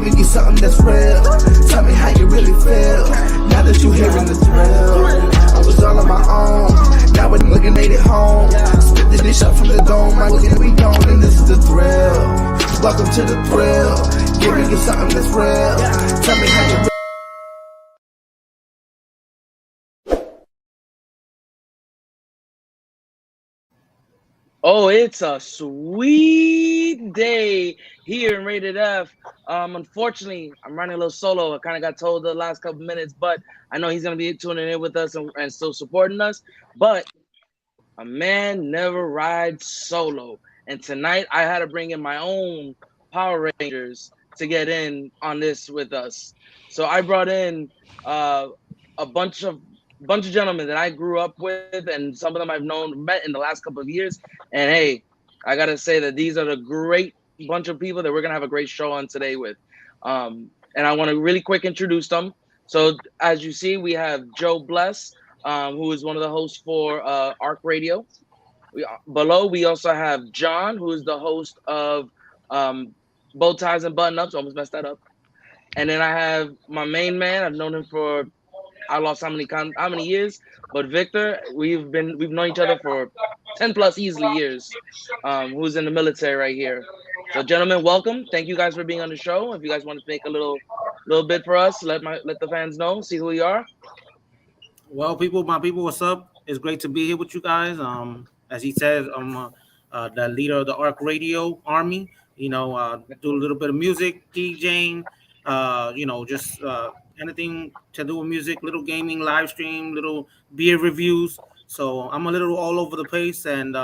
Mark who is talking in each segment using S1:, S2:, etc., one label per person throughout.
S1: Giving you something that's real. Tell me how you really feel. Now that you hearing the thrill. I was all on my own. Now we're looking at it home. Spit the dish up from the dome. I look at we gone and this is the thrill. Welcome to the thrill. Giving you something that's real. Tell me how you
S2: Oh, it's a sweet day here in Rated F. Unfortunately, I'm running a little solo. I kind of got told the last couple minutes, but I know he's going to be tuning in with us and still supporting us. But a man never rides solo. And tonight I had to bring in my own Power Rangers to get in on this with us. So I brought in a bunch of gentlemen that I grew up with, and some of them I've met in the last couple of years. And hey, I gotta say that these are the great bunch of people that we're gonna have a great show on today with. And I want to really quick introduce them. So as you see, we have Joe Bless, who is one of the hosts for Arc Radio. Below, we also have John, who is the host of um, Bow Ties and Button Ups. Almost messed that up. And then I have my main man. I've known him for I lost how many years, but Victor, we've known each other for 10 plus easily years. Who's in the military right here. So, gentlemen, welcome. Thank you guys for being on the show. If you guys want to make a little bit for us, let the fans know, see who we are.
S3: Well, my people, what's up? It's great to be here with you guys. As he says, I'm the leader of the Arc Radio Army. Do a little bit of music, DJing. Just anything to do with music, little gaming, live stream, little beer reviews. So I'm a little all over the place, and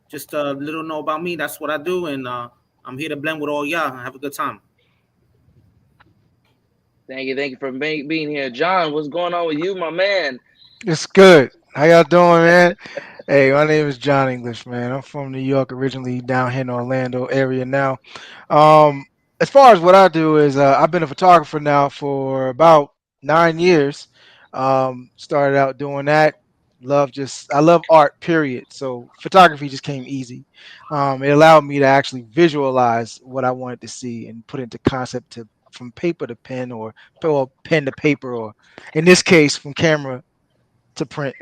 S3: just a little know about me. That's what I do, and I'm here to blend with all y'all and have a good time.
S2: Thank you for being here, John. What's going on with you, my man?
S4: It's good. How y'all doing, man? Hey, my name is John English, man. I'm from New York, originally down here in Orlando area now. Um, as far as what I do is, I've been a photographer now for about 9 years. Started out doing that. I love art, period. So photography just came easy. It allowed me to actually visualize what I wanted to see and put into concept to from paper to pen or pen to paper, or in this case from camera to print.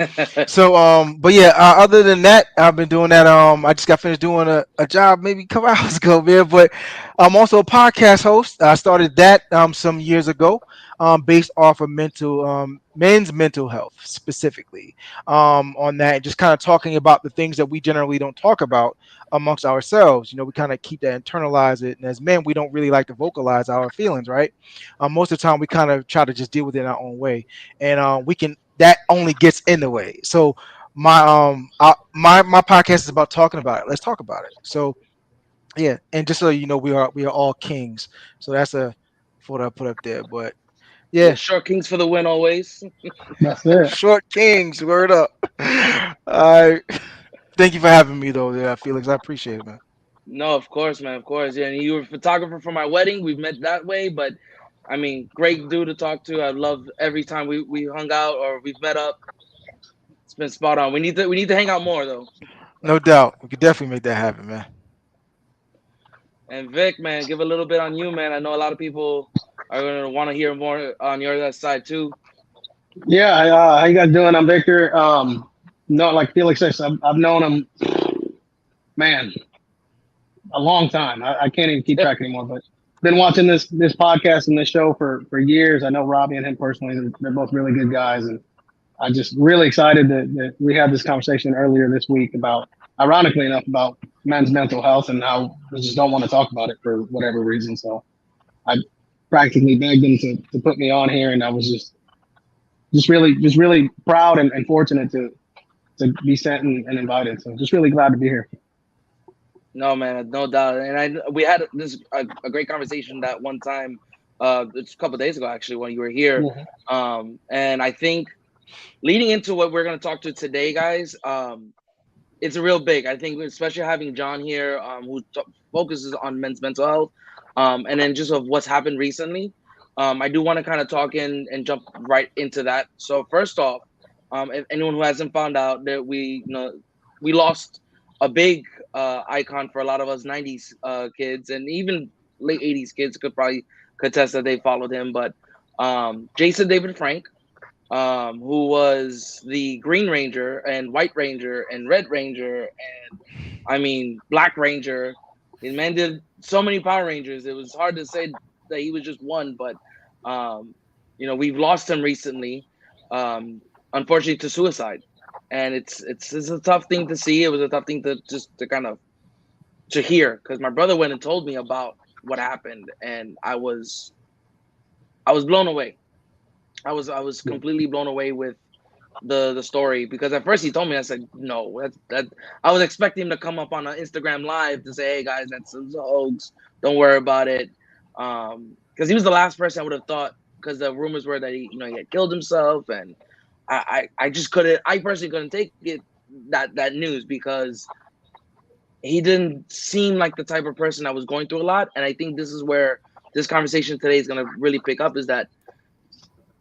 S4: So but yeah, other than that, I've been doing that. I just got finished doing a job maybe a couple hours ago, man. But I'm also a podcast host. I started that some years ago, based off of men's mental health specifically. On that, just kind of talking about the things that we generally don't talk about amongst ourselves. We kind of keep that internalize it, and as men, we don't really like to vocalize our feelings, right? Most of the time, we kind of try to just deal with it in our own way, and we can that only gets in the way. So my podcast is about talking about it. Let's talk about it. So yeah, and just so you know, we are all kings. So that's a photo I put up there. But
S2: Yeah,
S4: yeah,
S2: short kings for the win always.
S5: That's it.
S4: short kings. Word up. All right. Thank you for having me though, yeah, Felix. I appreciate it, man.
S2: No, of course, man, of course. Yeah, and you were a photographer for my wedding. We've met that way, but I mean, great dude to talk to. I love every time we hung out or we've met up. It's been spot on. We need to hang out more though.
S4: No doubt. We could definitely make that happen, man.
S2: And Vic, man, give a little bit on you, man. I know a lot of people are gonna want to hear more on your side too.
S5: Yeah, how you guys doing? I'm Victor. No, like Felix says, I've known him, man, a long time. I can't even keep track anymore. But been watching this podcast and this show for years. I know Robbie and him personally. They're both really good guys, and I'm just really excited that we had this conversation earlier this week about, ironically enough, about men's mental health and how we just don't want to talk about it for whatever reason. So I practically begged them to put me on here, and I was just really proud and fortunate to be sent and invited. So just really glad to be here.
S2: No, man, no doubt. And we had a great conversation that one time, it's a couple of days ago actually when you were here. And I think leading into what we're gonna talk to today, guys, it's a real big. I think especially having John here, who focuses on men's mental health, and then just of what's happened recently. I do want to kind of talk in and jump right into that. So first off, if anyone who hasn't found out that we lost a big icon for a lot of us '90s kids and even late '80s kids could probably contest that they followed him. But Jason David Frank, who was the Green Ranger and White Ranger and Red Ranger and I mean Black Ranger. The man did so many Power Rangers. It was hard to say that he was just one, but um, we've lost him recently, unfortunately to suicide, and it's a tough thing to see. It was a tough thing to just to kind of to hear because my brother went and told me about what happened, and I was blown away. I was completely blown away with the story because at first he told me I said no that I was expecting him to come up on an Instagram live to say hey guys that's a hoax, don't worry about it, because he was the last person I would have thought because the rumors were that he had killed himself, and I just couldn't, I personally couldn't take it, that news, because he didn't seem like the type of person that was going through a lot. And I think this is where this conversation today is going to really pick up, is that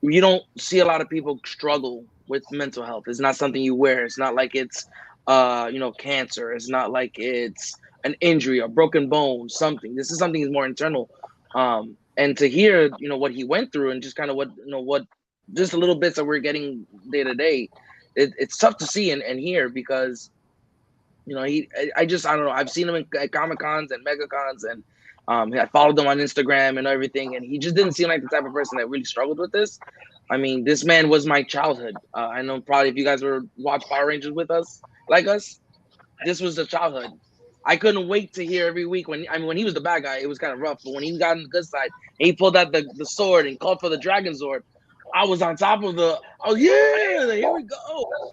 S2: you don't see a lot of people struggle with mental health. It's not something you wear. It's not like it's cancer. It's not like it's an injury, a broken bone, something. This is something that's more internal. And to hear, what he went through, and just kind of what just the little bits that we're getting day to day, it's tough to see and hear, because I don't know. I've seen him at Comic Cons and Mega Cons, and I followed him on Instagram and everything, and he just didn't seem like the type of person that really struggled with this. I mean, this man was my childhood. I know probably if you guys were watch Power Rangers with us, like us, this was the childhood. I couldn't wait to hear every week when he was the bad guy, it was kind of rough, but when he got on the good side, and he pulled out the sword and called for the Dragon Sword. I was on top of yeah, like, here we go.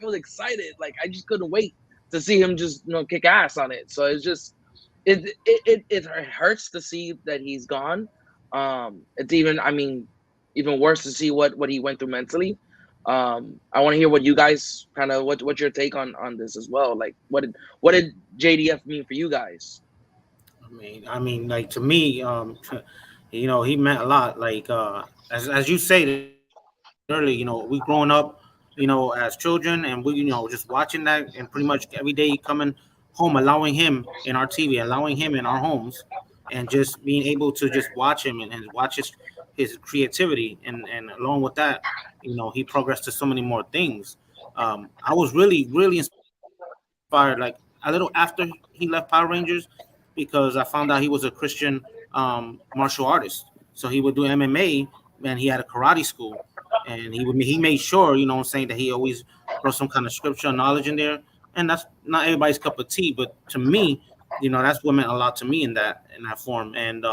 S2: I was excited. Like I just couldn't wait to see him just kick ass on it. So it's just it hurts to see that he's gone. It's even worse to see what he went through mentally. I want to hear what you guys kind of what's your take on this as well. Like what did JDF mean for you guys?
S3: I mean, like to me, he meant a lot. Like as you said earlier, we growing up, as children, and we, just watching that, and pretty much every day coming home, allowing him in our TV, allowing him in our homes, and just being able to just watch him and watch his creativity, and along with that, he progressed to so many more things. I was really inspired, like a little after he left Power Rangers, because I found out he was a Christian martial artist. So he would do MMA, and he had a karate school, and he made sure, saying that he always wrote some kind of scripture knowledge in there. And that's not everybody's cup of tea, but to me, that's what meant a lot to me in that form. And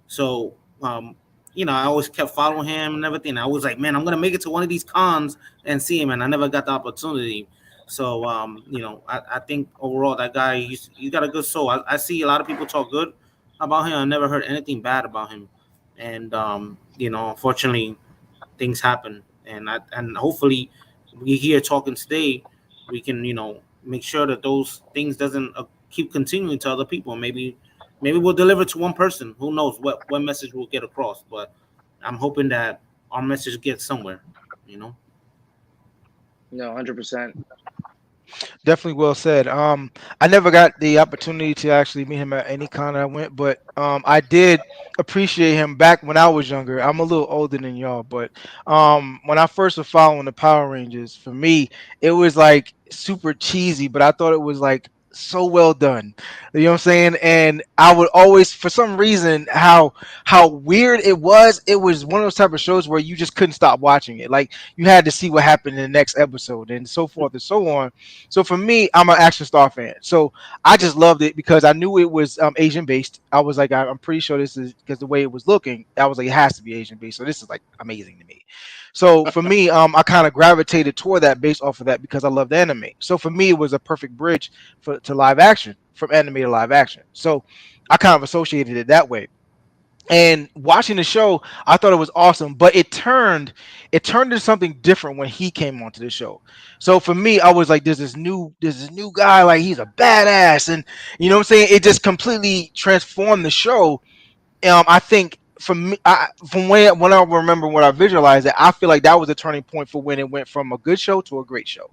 S3: so I always kept following him and everything. I was like, man, I'm gonna make it to one of these cons and see him, and I never got the opportunity. So I think overall that guy, he's got a good soul. I see a lot of people talk good about him. I never heard anything bad about him. And unfortunately, things happen, and hopefully we here talking today, we can make sure that those things doesn't keep continuing to other people. Maybe we'll deliver to one person. Who knows what message we'll get across? But I'm hoping that our message gets somewhere. You know.
S2: No, 100%.
S4: Definitely well said. I never got the opportunity to actually meet him at any con I went, but I did appreciate him back when I was younger. I'm a little older than y'all, but when I first was following the Power Rangers, for me, it was like super cheesy, but I thought it was like so well done. You know what I'm saying? And I would always, for some reason, how weird it was one of those type of shows where you just couldn't stop watching it. Like you had to see what happened in the next episode and so forth and so on. So for me, I'm an action star fan. So I just loved it because I knew it was Asian based. I was like, I'm pretty sure this is because the way it was looking, I was like, it has to be Asian based. So this is like amazing to me. So for me, I kind of gravitated toward that based off of that because I loved anime. So for me, it was a perfect bridge to live action, from anime to live action. So I kind of associated it that way. And watching the show, I thought it was awesome, but it turned into something different when he came onto the show. So for me, I was like, there's this new guy, like he's a badass, and you know what I'm saying. It just completely transformed the show. I think from me, from when I remember when I visualized it, I feel like that was a turning point for when it went from a good show to a great show.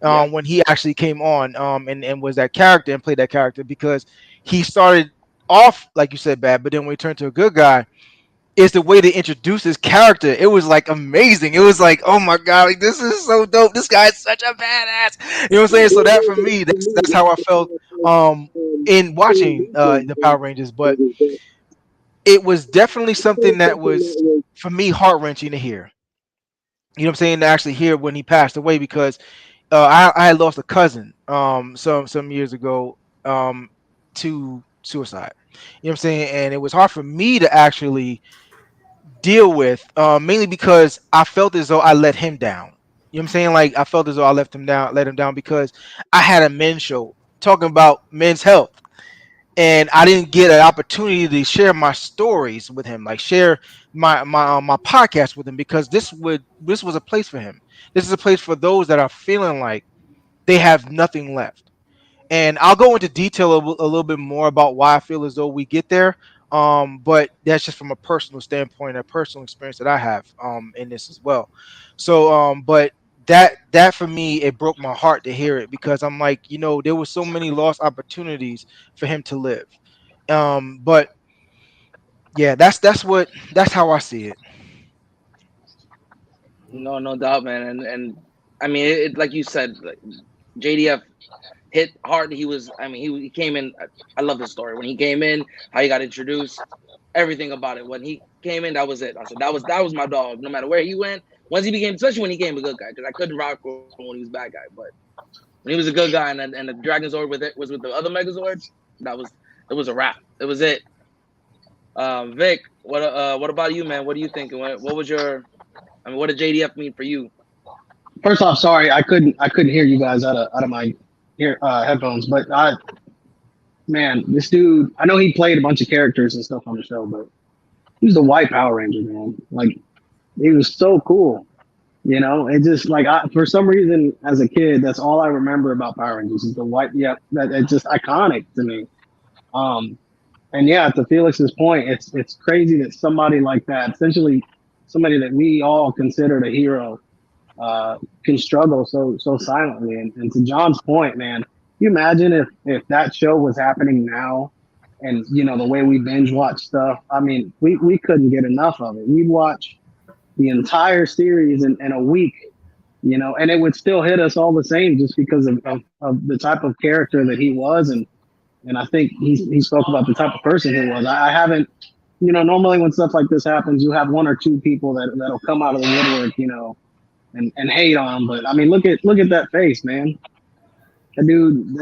S2: Yeah.
S4: When he actually came on, and was that character and played that character, because he started off like you said bad, but then when he turned to a good guy, is the way they introduced his character. It was like amazing. It was like, oh my god, like this is so dope. This guy is such a badass. You know what I'm saying? So that for me, that's how I felt um in watching the Power Rangers. But it was definitely something that was for me heart wrenching to hear. You know what I'm saying? To actually hear when he passed away because I had lost a cousin some years ago to suicide. You know what I'm saying? And it was hard for me to actually deal with, mainly because I felt as though I let him down. You know what I'm saying? Like I felt as though I let him down because I had a men's show talking about men's health, and I didn't get an opportunity to share my stories with him, like share my podcast with him, because this was a place for him. This is a place for those that are feeling like they have nothing left. And I'll go into detail a little bit more about why I feel as though we get there. But that's just from a personal standpoint, a personal experience that I have in this as well. So, but that for me, it broke my heart to hear it because I'm like, there was so many lost opportunities for him to live. But yeah, that's how I see it.
S2: No, no doubt, man. And I mean, like you said, like, JDF hit hard. He was, I mean, he came in. I love this story when he came in, how he got introduced, everything about it. When he came in, that was it. I said that was my dog. No matter where he went, once he became, especially when he became a good guy, because I couldn't rock with him when he was a bad guy, but when he was a good guy and the Dragon Zord with it was with the other Megazords, that was it was a wrap. It was it. Vic, what about you, man? What do you think? What was your, I mean, what did JDF mean for you?
S5: First off, sorry, I couldn't hear you guys out of my headphones, but man, this dude, I know he played a bunch of characters and stuff on the show, but he was the White Power Ranger, man. Like he was so cool. It just like for some reason as a kid, that's all I remember about Power Rangers is the white. Yeah, that it's just iconic to me. Um, and yeah, to Felix's point, it's crazy that somebody like that, essentially somebody that we all considered a hero, can struggle so silently. And to John's point, man, you imagine if that show was happening now, and the way we binge watch stuff. I mean, we couldn't get enough of it. We'd watch the entire series in a week, and it would still hit us all the same just because of the type of character that he was. And I think he spoke about the type of person he was. I haven't, normally when stuff like this happens, you have one or two people that'll come out of the woodwork, and hate on him. But I mean, look at that face, man. That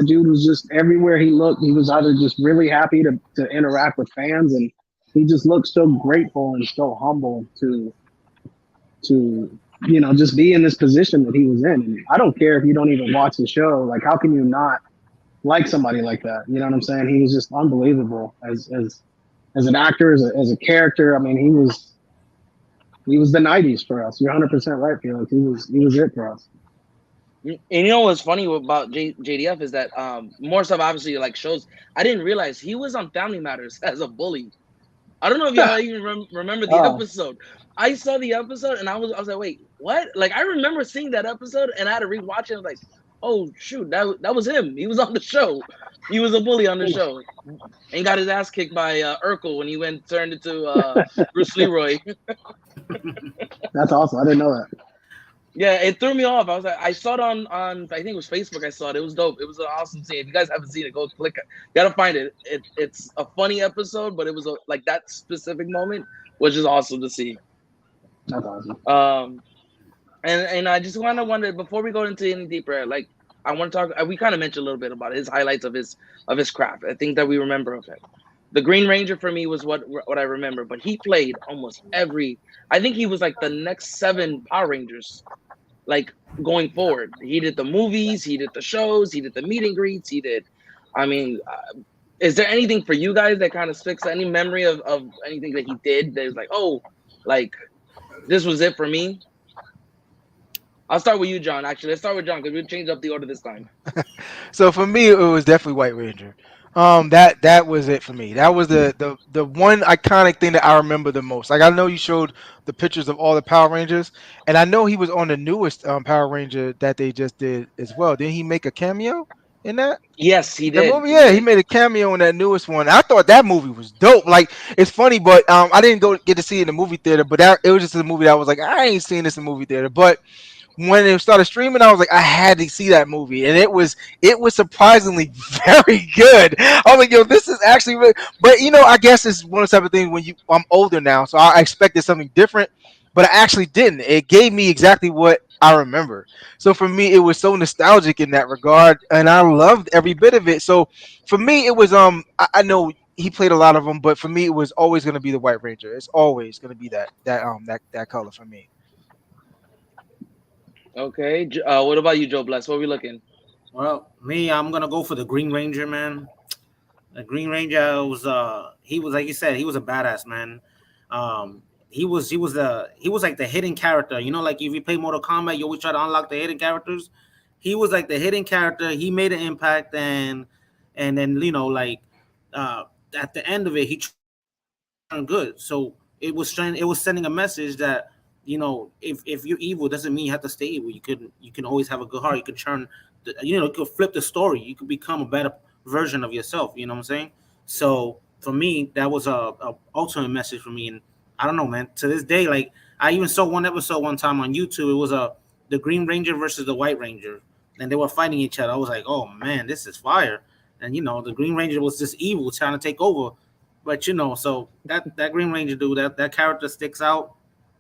S5: dude was just everywhere he looked. He was either just really happy to interact with fans, and he just looked so grateful and so humble to just be in this position that he was in. And I don't care if you don't even watch the show. Like, how can you not like somebody like that? You know what I'm saying? He was just unbelievable as an actor, as a character. I mean, he was the '90s for us. You're 100% right, Felix. He was it for us.
S2: And you know what's funny about JDF is that more stuff obviously like shows. I didn't realize he was on Family Matters as a bully. I don't know if y'all even remember the
S5: Oh,
S2: episode. I saw the episode and I was like, wait, what? Like I remember seeing that episode and I had to rewatch it. I was like, oh shoot, that was him. He was on the show. He was a bully on the show and got his ass kicked by Urkel when he turned into Bruce Leroy.
S5: that's awesome. I didn't know that.
S2: Yeah, it threw me off. I was like, I saw it on I think it was Facebook. I saw it. It was dope. It was an awesome scene. If you guys haven't seen it, go click it. You gotta find it. It's a funny episode, but it was like that specific moment was just awesome to see.
S5: That's awesome.
S2: And I just kind of wondered before we go into any deeper, like I want to talk. We kind of mentioned a little bit about his highlights of his craft. I think that we remember of it. The Green Ranger for me was what I remember, but he played almost every. I think he was like the next 7 Power Rangers, like going forward. He did the movies, he did the shows, he did the meet and greets, he did. I mean, is there anything for you guys that kind of sticks? Any memory of anything that he did that was like, oh, like this was it for me? I'll start with you, John. Actually, let's start with John because we'll change up the order this time.
S4: So for me, it was definitely White Ranger. That was it for me. That was the one iconic thing that I remember the most. Like I know you showed the pictures of all the Power Rangers, and I know he was on the newest Power Ranger that they just did as well. Didn't he make a cameo in that?
S2: Yes, he
S4: That
S2: did.
S4: movie,
S2: He
S4: yeah, he
S2: did.
S4: made a cameo in that newest one. I thought that movie was dope. Like, it's funny, but I didn't go get to see it in the movie theater. But it was just a movie that I was like, I ain't seen this in the movie theater. But when it started streaming, I was like, I had to see that movie, and it was surprisingly very good. I was like, yo, this is actually really. But I guess it's one of the type of things when I'm older now, so I expected something different, but I actually didn't. It gave me exactly what I remember. So for me, it was so nostalgic in that regard, and I loved every bit of it. So for me, it was I know he played a lot of them, but for me, it was always going to be the White Ranger. It's always going to be that color for me.
S2: Okay. What about you, Joe Bless? What are we looking?
S3: Well, me, I'm gonna go for the Green Ranger, man. The Green Ranger was he was like you said, he was a badass man. Um he was like the hidden character. You know, like if you play Mortal Kombat, you always try to unlock the hidden characters. He was like the hidden character. He made an impact, and then like uh at the end of it, he good. So it was sending a message that if you're evil doesn't mean you have to stay evil. You can always have a good heart. You can turn you could flip the story. You could become a better version of yourself. You know what I'm saying? So for me, that was a ultimate message for me. And I don't know, man. To this day, like I even saw one episode one time on YouTube. It was the Green Ranger versus the White Ranger, and they were fighting each other. I was like, oh man, this is fire. And the Green Ranger was just evil, trying to take over. But so that Green Ranger dude, that character sticks out,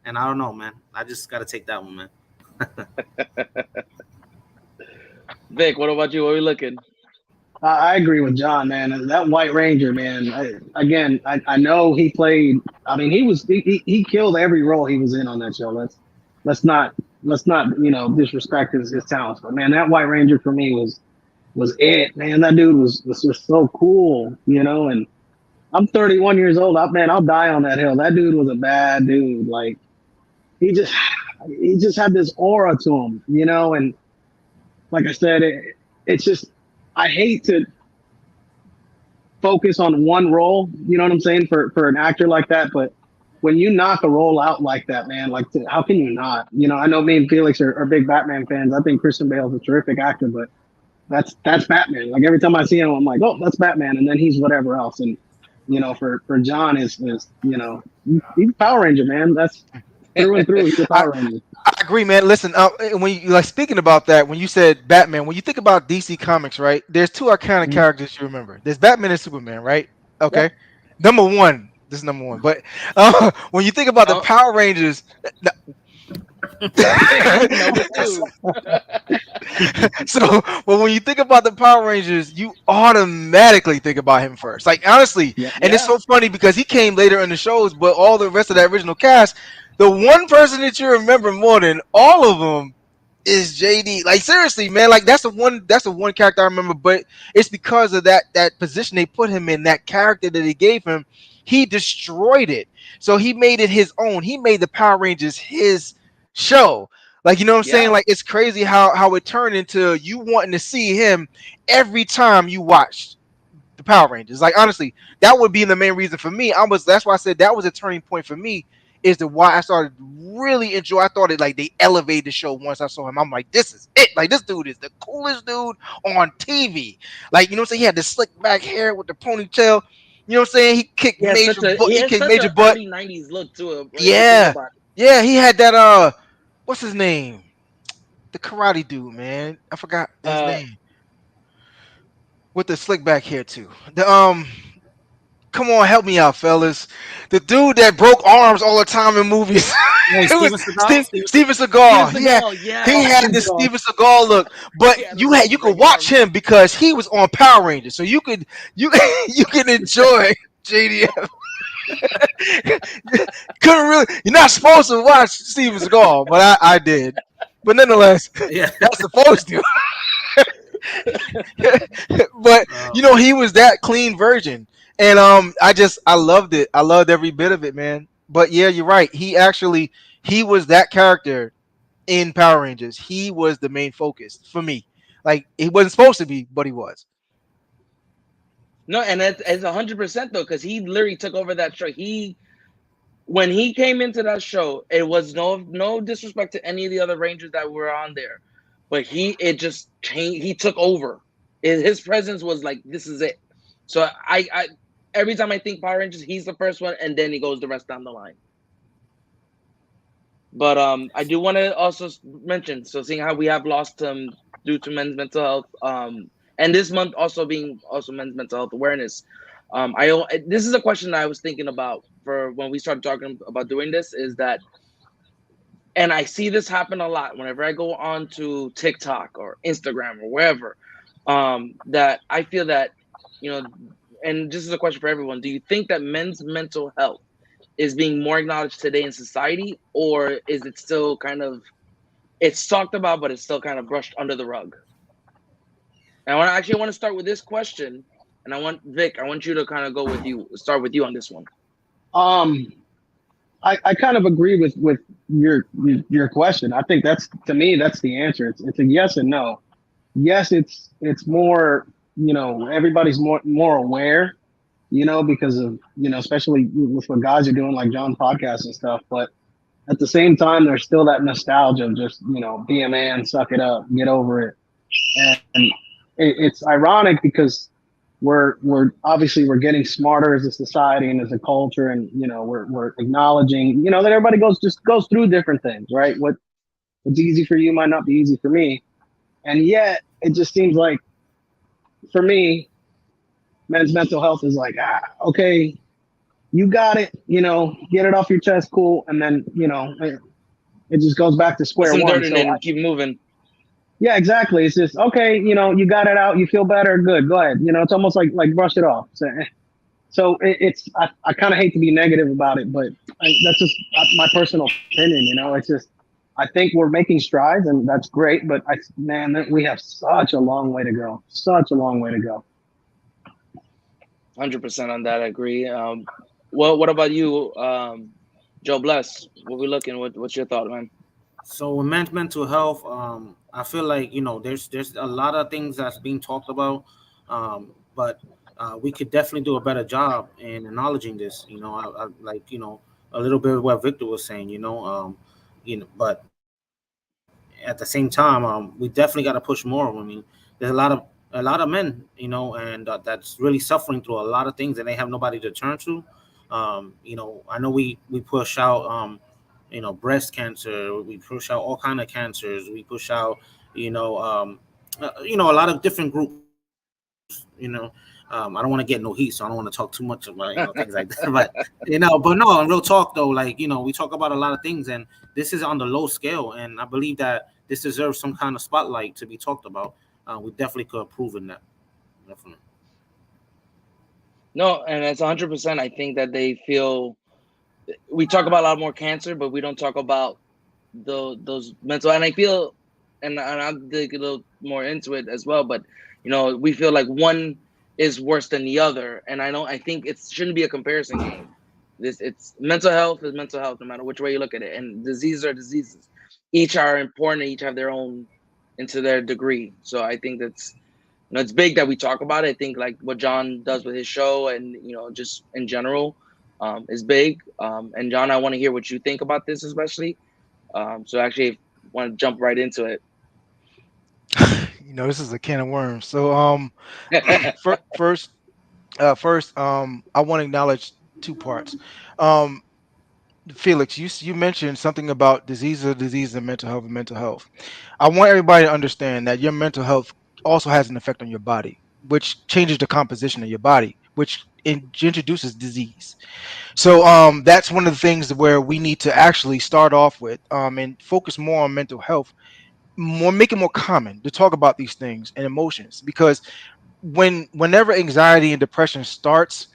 S3: and I don't know, man. I just got to take that one, man.
S2: Vic, what about you? What are we looking?
S5: I agree with John, man. And that White Ranger, man. I know he played. I mean, he killed every role he was in on that show. Let's not disrespect his talents. But man, that White Ranger for me was it, man. That dude was just so cool, And I'm 31 years old. Man, I'll die on that hill. That dude was a bad dude. Like he just he just had this aura to him. And like I said, it's just I hate to focus on one role. You know what I'm saying for an actor like that, but when you knock a role out like that, man, like how can you not? I know me and Felix are big Batman fans. I think Christian Bale's a terrific actor, but that's Batman. Like every time I see him, I'm like, oh, that's Batman, and then he's whatever else. And for John is he's a Power Ranger, man. That's through and through. He's a
S4: I,
S5: Power Ranger.
S4: I agree, man. Listen, when you like speaking about that, when you said Batman, when you think about DC Comics, right? There's two iconic
S5: Mhm.
S4: characters you remember. There's Batman and Superman, right?
S5: Yep.
S4: Okay, number one. This is number one. But when you think about the
S2: Oh,
S4: Power Rangers,
S2: number two.
S4: so but when you think about the Power Rangers, you automatically think about him first. Like honestly,
S5: Yep.
S4: and it's
S2: Yeah.
S4: so funny because he came later in the shows, but all the rest of that original cast, the one person that you remember more than all of them is JD. Like seriously, man. Like that's the one character I remember, but it's because of that position they put him in, that character that they gave him. He destroyed it. So he made it his own. He made the Power Rangers his show. Like you know what I'm saying?
S2: Yeah.
S4: Like it's crazy how it turned into you wanting to see him every time you watched the Power Rangers. Like honestly, that would be the main reason for me. That's why I said that was a turning point for me. Is the why I started really enjoy. I thought it like they elevated the show once I saw him. I'm like, this is it. Like this dude is the coolest dude on TV. Like you know what I'm saying? He had the slick back hair with the ponytail. You know what I'm saying? He kicked
S2: He has
S4: major.
S2: such a
S4: Butt.
S2: he
S4: He
S2: has
S4: kicked
S2: such
S4: major
S2: a
S4: butt.
S2: early '90s look to him. If you think
S4: Yeah,
S2: about it.
S4: yeah. He had that. What's his name? The karate dude, man. I forgot his
S2: Uh,
S4: name. With the slick back hair too. The come on, help me out, fellas. The dude that broke arms all the time in movies.
S3: Hey,
S4: It was
S3: Steven Seagal.
S4: Steven
S2: Steven
S4: Seagal.
S2: Seagal.
S4: He
S5: Oh,
S4: had
S2: Yes.
S5: Steve
S4: this
S5: Zahn.
S4: Steven Seagal look, but
S2: He had
S4: you
S2: those
S4: you could
S2: big
S4: watch
S2: arms.
S4: him because he was on Power Rangers, so you you can enjoy JDF. Couldn't really. You're not supposed to watch Steven Seagal, but I did. But nonetheless,
S3: Yeah.
S4: not supposed to. But he was that clean version, and I loved it. I loved every bit of it, man. But yeah, you're right. He was that character in Power Rangers. He was the main focus for me. Like he wasn't supposed to be, but he was.
S2: No, and it's 100% though, because he literally took over that show. When he came into that show, it was no disrespect to any of the other Rangers that were on there, but it just changed. He took over. His presence was like, this is it. So I every time I think Power Rangers, he's the first one, and then he goes the rest down the line. But I do want to also mention, so seeing how we have lost due to men's mental health, and this month also being also men's mental health awareness, this is a question that I was thinking about for when we started talking about doing this, is that, and I see this happen a lot whenever I go on to TikTok or Instagram or wherever, that I feel that, you know, and this is a question for everyone: do you think that men's mental health is being more acknowledged today in society, or is it still kind of, it's talked about, but it's still kind of brushed under the rug? And I want to start with this question, and I want Vic, I want you to kind of start with you on this one.
S5: Um, I kind of agree with your question. I think that's, to me, that's the answer. It's a yes and no. Yes, it's more, everybody's more aware, because of, especially with what guys are doing, like John's podcast and stuff. But at the same time, there's still that nostalgia of just, be a man, suck it up, get over it. And it's ironic because we're obviously we're getting smarter as a society and as a culture, and we're acknowledging, that everybody goes through different things, right? What's easy for you might not be easy for me, and yet it just seems like, for me, men's mental health is like, okay, you got it, get it off your chest, cool, and then it just goes back to
S2: Put
S5: square
S2: some
S5: one.
S2: dirt in
S5: So
S2: it and keep moving.
S5: yeah, exactly. It's just, okay, you got it out, you feel better, good, go ahead. It's almost like brush it off. So it's I kind of hate to be negative about it, but that's just my personal opinion. It's just, I think we're making strides, and that's great. But man, we have such a long way to go. Such a long way to go.
S2: 100% on that. I agree. What about you, Joe Bless? What we looking? What's your thought, man?
S3: So with men's mental health, I feel like there's a lot of things that's being talked about, but we could definitely do a better job in acknowledging this. I like a little bit of what Victor was saying. But at the same time, we definitely got to push more. I mean, there's a lot of men, and that's really suffering through a lot of things, and they have nobody to turn to. I know we push out breast cancer, we push out all kind of cancers, we push out a lot of different groups. I don't want to get no heat, so I don't want to talk too much about things like that. But but no, in real talk though, like we talk about a lot of things, and this is on the low scale, and I believe that this deserves some kind of spotlight to be talked about. We definitely could improve in that. Definitely.
S2: No, and it's 100%. I think that they feel, we talk about a lot more cancer, but we don't talk about those mental. And I feel, and I'll dig a little more into it as well. But we feel like one is worse than the other, and I think it shouldn't be a comparison game. It's mental health is mental health, no matter which way you look at it, and diseases are diseases. Each are important. Each have their own, into their degree. So I think that's, it's big that we talk about it. I think like what John does with his show, and just in general, is big. And John, I want to hear what you think about this, especially. So actually, want to jump right into it.
S4: This is a can of worms. So first, I want to acknowledge two parts. Um, Felix, you mentioned something about disease, and mental health. I want everybody to understand that your mental health also has an effect on your body, which changes the composition of your body, which introduces disease. So that's one of the things where we need to actually start off with, and focus more on mental health, make it more common to talk about these things and emotions, because whenever anxiety and depression starts,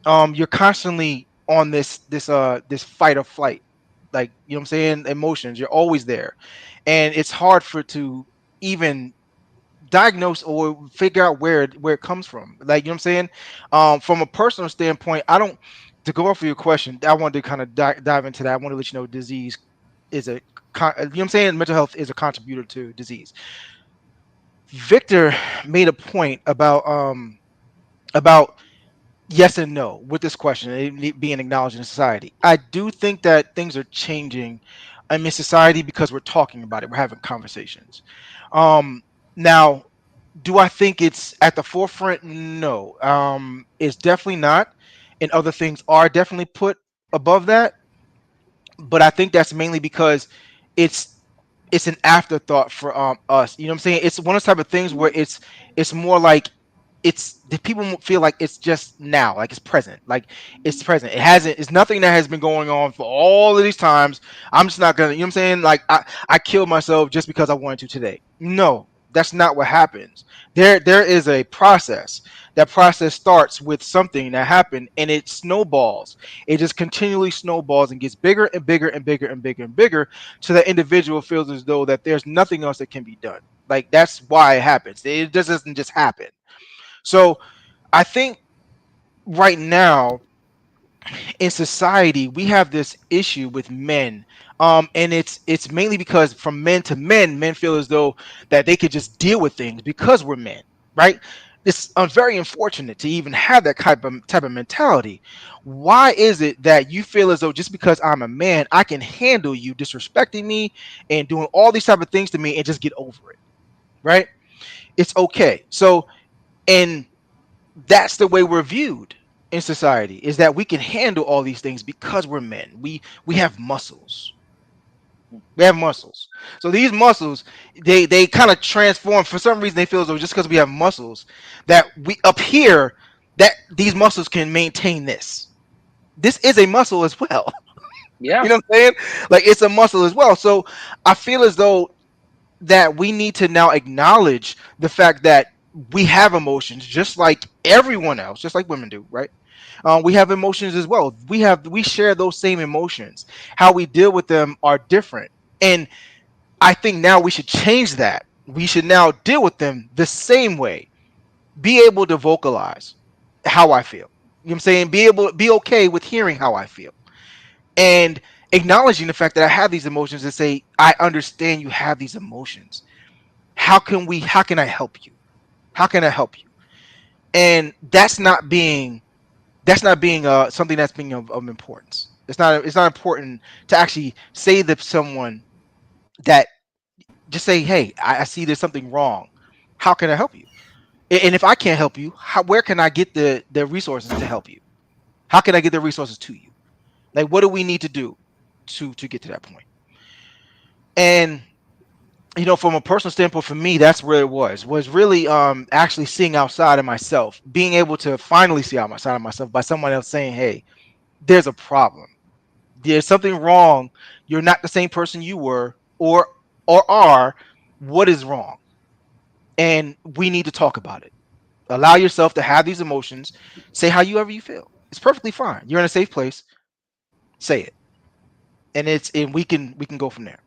S4: you're constantly on this fight or flight, like, what I'm saying, emotions, you're always there, and it's hard to even diagnose or figure out where it comes from, like, what I'm saying. From a personal standpoint, I don't, to go off of your question, I wanted to kind of dive into that. I want to let you know disease is what I'm saying, mental health is a contributor to disease. Victor made a point about yes and no with this question, being acknowledged in society. I do think that things are changing in society because we're talking about it, we're having conversations. Now, Do I think it's at the forefront? No. It's definitely not. And other things are definitely put above that. But I think that's mainly because it's it's an afterthought for us. You know what I'm saying? It's one of those type of things where it's more like it's the people feel like it's just now, like it's present, like it's present. It hasn't. It's nothing that has been going on for all of these times. I'm just not gonna. You know what I'm saying? Like I killed myself just because I wanted to today. No, that's not what happens. There is a process. That process starts with something that happened, and it snowballs. It just continually snowballs and gets bigger and bigger and bigger and bigger and bigger, so that individual feels as though that there's nothing else that can be done. Like that's why it happens. It just doesn't just happen. So I think right now in society we have this issue with men, and it's mainly because from men to men, men feel as though that they could just deal with things because we're men, right? It's very unfortunate to even have that type of mentality. Why is it that you feel as though just because I'm a man I can handle you disrespecting me and doing all these type of things to me and just get over it, right? It's okay. So, and that's the way we're viewed in society, is that we can handle all these things because we're men. We have muscles. We have muscles. So these muscles, they kind of transform. For some reason they feel as though just because we have muscles that we up here, that these muscles can maintain this. This is a muscle as well. You
S2: Yeah.
S4: know what I'm saying? Like it's a muscle as well. So I feel as though that we need to now acknowledge the fact that we have emotions just like everyone else, just like women do, right? We have emotions as well. We share those same emotions. How we deal with them are different, and I think now we should change that. We should now deal with them the same way. Be able to vocalize how I feel. You know what I'm saying? Be okay with hearing how I feel, and acknowledging the fact that I have these emotions and say, I understand you have these emotions. How can I help you? How can I help you? And that's not being something that's being of importance. It's not important to actually say to someone that, just say, hey, I see there's something wrong. How can I help you? And if I can't help you, where can I get the resources to help you? How can I get the resources to you? Like, what do we need to do to get to that point? And from a personal standpoint, for me, that's where it was really actually seeing outside of myself, being able to finally see outside of myself by someone else saying, hey, there's a problem. There's something wrong. You're not the same person you were, or are. What is wrong? And we need to talk about it. Allow yourself to have these emotions. Say however you feel. It's perfectly fine. You're in a safe place. Say it, and we can go from there.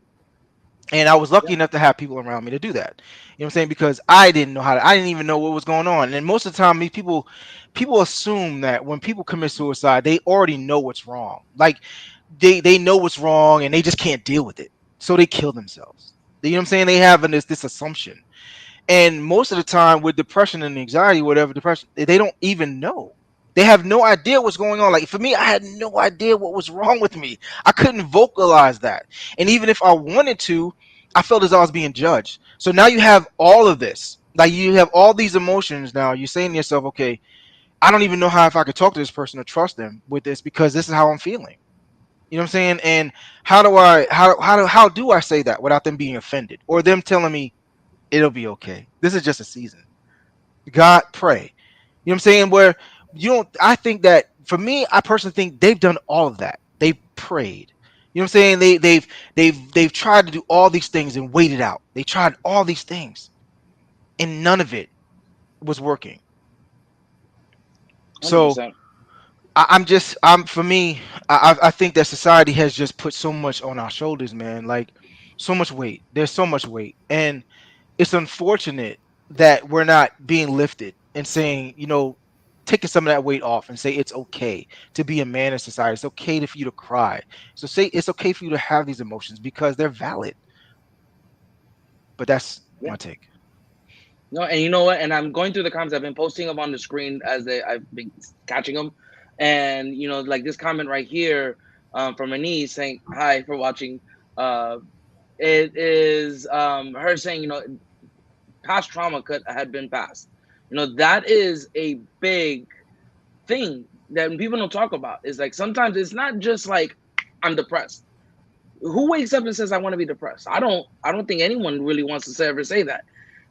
S4: And I was lucky
S2: Yeah.
S4: enough to have people around me to do that. You know what I'm saying? Because I didn't even know what was going on. And most of the time, these people assume that when people commit suicide, they already know what's wrong. Like they know what's wrong and they just can't deal with it. So they kill themselves. You know what I'm saying? They have this assumption. And most of the time with depression and anxiety, whatever depression, they don't even know. They have no idea what's going on. Like for me, I had no idea what was wrong with me. I couldn't vocalize that. And even if I wanted to, I felt as though I was being judged. So now you have all of this. Like you have all these emotions now. You're saying to yourself, okay, I don't even know how if I could talk to this person or trust them with this because this is how I'm feeling. You know what I'm saying? And how do I say that without them being offended or them telling me it'll be okay? This is just a season. God, pray. You know what I'm saying? Where you don't, I think that for me, I personally think they've done all of that. They've prayed. You know what I'm saying? They've tried to do all these things and waited out. They tried all these things and none of it was working. So
S2: 100%.
S4: I'm for me, I think that society has just put so much on our shoulders, man. Like so much weight. There's so much weight. And it's unfortunate that we're not being lifted and saying, taking some of that weight off and say it's okay to be a man in society. It's okay for you to cry. So say it's okay for you to have these emotions because they're valid. But that's
S2: Yeah.
S4: my take.
S2: No, and you know what? And I'm going through the comments. I've been posting them on the screen I've been catching them, and like this comment right here, from Anise saying hi for watching. It is her saying, past trauma could had been passed. That is a big thing that people don't talk about. Is like sometimes it's not just like I'm depressed. Who wakes up and says I want to be depressed? I don't think anyone really wants to ever say that.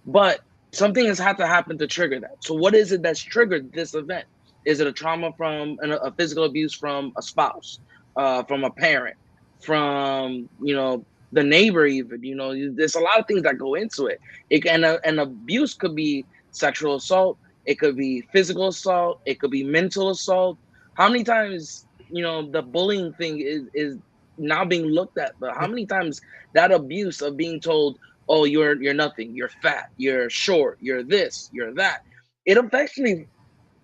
S2: But something has had to happen to trigger that. So what is it that's triggered this event? Is it a trauma from a physical abuse from a spouse, from a parent, from the neighbor even? There's a lot of things that go into it. And abuse could be sexual assault. It could be physical assault. It could be mental assault. How many times the bullying thing is now being looked at, but how many times that abuse of being told, oh, you're nothing, you're fat, you're short, you're this, you're that, it eventually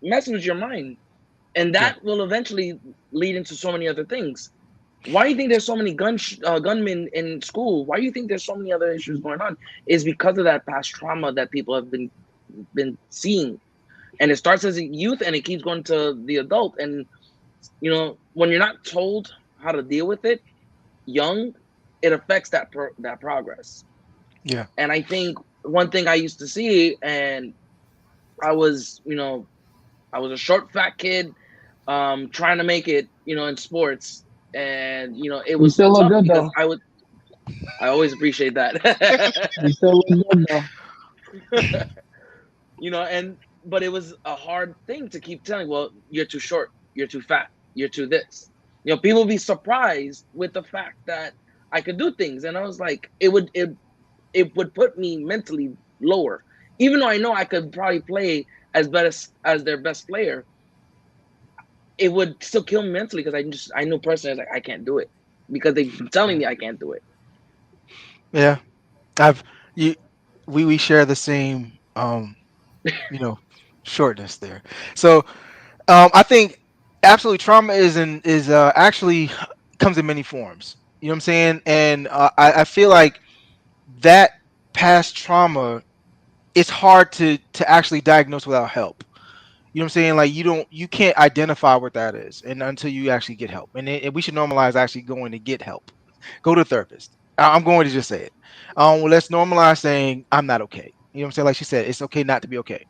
S2: messes with your mind, and
S4: Yeah.
S2: that will eventually lead into so many other things. Why do you think there's so many gunmen in school? Why do you think there's so many other issues going on? Is because of that past trauma that people have been seeing, and it starts as a youth and it keeps going to the adult. And when you're not told how to deal with it young, it affects that progress.
S4: Yeah.
S2: And I think one thing I used to see, and I was, I was a short, fat kid, trying to make it, in sports, and it
S5: You
S2: was
S5: still look
S2: tough
S5: good
S2: because
S5: though.
S2: I always appreciate that.
S5: You still look good though.
S2: And but it was a hard thing to keep telling. Well, you're too short, you're too fat, you're too this. People be surprised with the fact that I could do things, and I was like, it would put me mentally lower. Even though I know I could probably play as best as their best player, it would still kill me mentally because I know personally I was like I can't do it because they've been telling
S4: Yeah.
S2: me I can't do it.
S4: Yeah. I've you we share the same you know shortness there. So I think absolute trauma is actually comes in many forms. You know what I'm saying? And I feel like that past trauma, it's hard to actually diagnose without help. You know what I'm saying? Like you can't identify what that is, and until you actually get help. And we should normalize actually going to get help. Go to a therapist. I'm going to just say it. Well, let's normalize saying I'm not okay. You know what I'm saying? Like she said, it's okay not to be okay.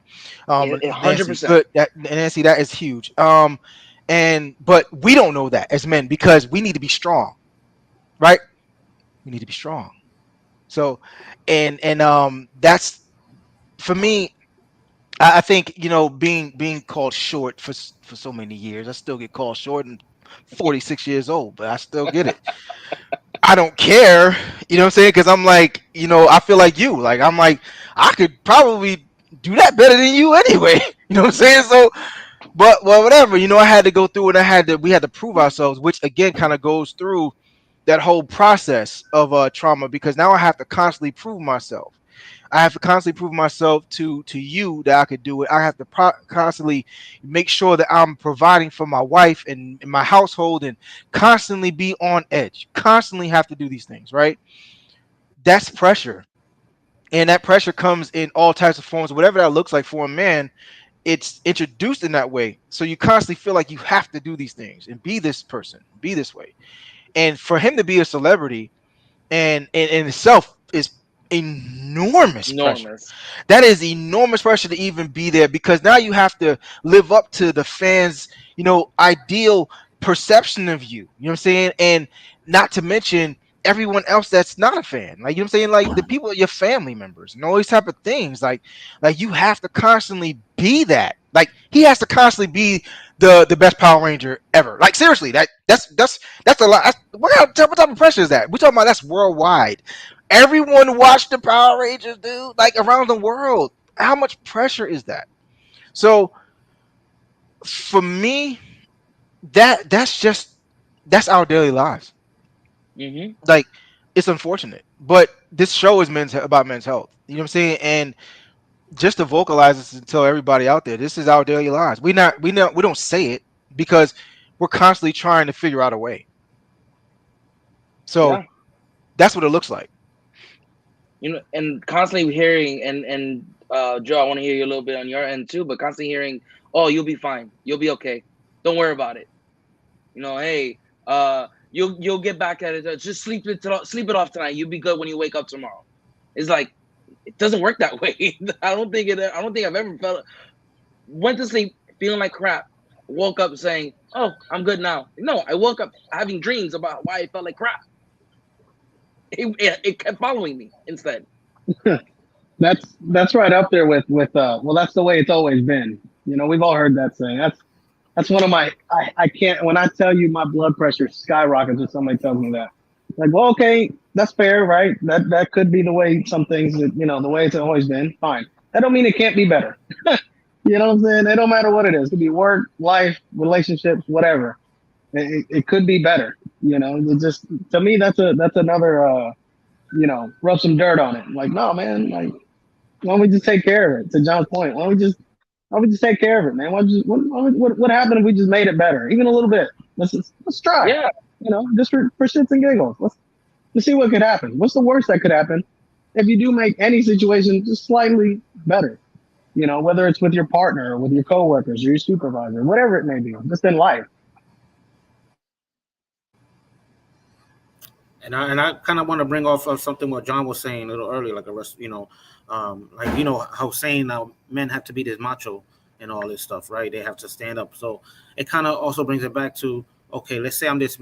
S2: It hundred
S4: Nancy,
S2: percent.
S4: good. Nancy, that is huge. And but we don't know that as men because we need to be strong, right? We need to be strong. So, and that's for me. I think being called short for so many years. I still get called short, and 46 years old, but I still get it. I don't care, you know what I'm saying? Because I'm like, I feel like you. Like I'm like, I could probably do that better than you anyway. You know what I'm saying? So, but well, whatever. I had to go through, and we had to prove ourselves, which again kind of goes through that whole process of trauma because now I have to constantly prove myself. I have to constantly prove myself to you that I could do it. I have to constantly make sure that I'm providing for my wife and my household, and constantly be on edge. Constantly have to do these things, right? That's pressure, and that pressure comes in all types of forms. Whatever that looks like for a man, it's introduced in that way. So you constantly feel like you have to do these things and be this person, be this way. And for him to be a celebrity, and in itself is enormous pressure.
S2: Enormous.
S4: That is enormous pressure to even be there because now you have to live up to the fans, ideal perception of you. You know what I'm saying? And not to mention everyone else that's not a fan. Like, you know what I'm saying? Like the people, your family members, and all these type of things. Like you have to constantly be that. Like he has to constantly be the best Power Ranger ever. Like seriously, that's a lot. What type of pressure is that? We're talking about that's worldwide. Everyone watched the Power Rangers, dude. Like around the world. How much pressure is that? So for me, that's our daily lives.
S2: Hmm.
S4: Like it's unfortunate, but this show is about men's health. You know what I'm saying? And just to vocalize this and tell everybody out there, this is our daily lives. We don't say it because we're constantly trying to figure out a way. So
S2: Yeah.
S4: that's what it looks like.
S2: And constantly hearing and Joe, I want to hear you a little bit on your end too, but constantly hearing, oh, you'll be fine, you'll be okay, don't worry about it. Hey, you'll get back at it. Just sleep it off tonight. You'll be good when you wake up tomorrow. It's like It doesn't work that way. I don't think it. I don't think I've ever felt went to sleep feeling like crap, woke up saying, "Oh, I'm good now." No, I woke up having dreams about why I felt like crap. It kept following me instead.
S5: That's right up there with well, that's the way it's always been. You know, we've all heard that saying. That's one of my I can't when I tell you my blood pressure skyrockets when somebody tells me that. Like, well, okay, that's fair, right? That could be the way some things the way it's always been. Fine. That don't mean it can't be better. You know what I'm saying? It don't matter what it is. It could be work, life, relationships, whatever. It could be better. You know, it just to me that's another rub some dirt on it. Like, no, man, like why don't we just take care of it? To John's point, why don't we just take care of it, man? What happened if we just made it better, even a little bit? Let's try.
S2: Yeah,
S5: Just for shits and giggles. Let's see what could happen. What's the worst that could happen if you do make any situation just slightly better? Whether it's with your partner or with your coworkers or your supervisor, whatever it may be, just in life.
S3: And I kind of want to bring off of something what John was saying a little earlier, like how saying now men have to be this macho and all this stuff, right? They have to stand up. So it kind of also brings it back to, okay, let's say I'm this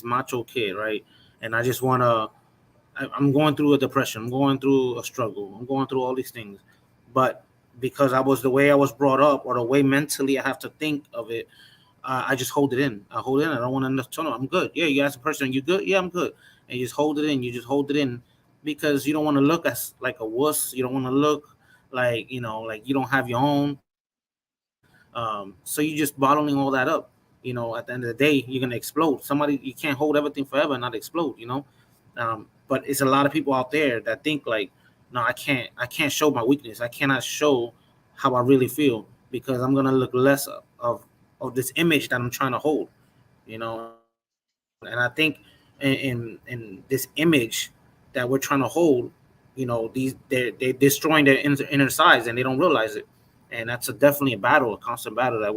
S3: macho kid, right? And I just wanna I'm going through a depression, I'm going through a struggle, I'm going through all these things, but because I was the way I was brought up or the way mentally I have to think of it, I just hold it in. I hold it in. I don't want to tell them I'm good. Yeah, you ask a person, you good? Yeah, I'm good. And you just hold it in. You just hold it in because you don't want to look as like a wuss. You don't want to look like like you don't have your own. So you just bottling all that up. At the end of the day, you're gonna explode. Somebody you can't hold everything forever and not explode. But it's a lot of people out there that think like, no, I can't show my weakness. I cannot show how I really feel because I'm gonna look less of this image that I'm trying to hold, and I think in this image that we're trying to hold, they're destroying their inner sides and they don't realize it, and that's definitely a battle, a constant battle that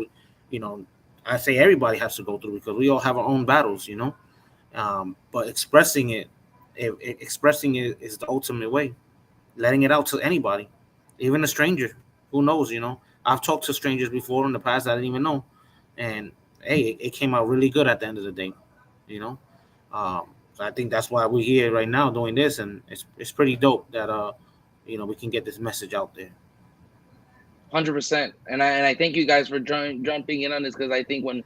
S3: you know, I say everybody has to go through because we all have our own battles. But expressing it is the ultimate way, letting it out to anybody, even a stranger. Who knows? I've talked to strangers before in the past that I didn't even know, and hey, it came out really good at the end of the day. You know, so I think that's why we're here right now doing this, and it's pretty dope that we can get this message out there.
S2: 100%. And I thank you guys for jumping in on this because I think when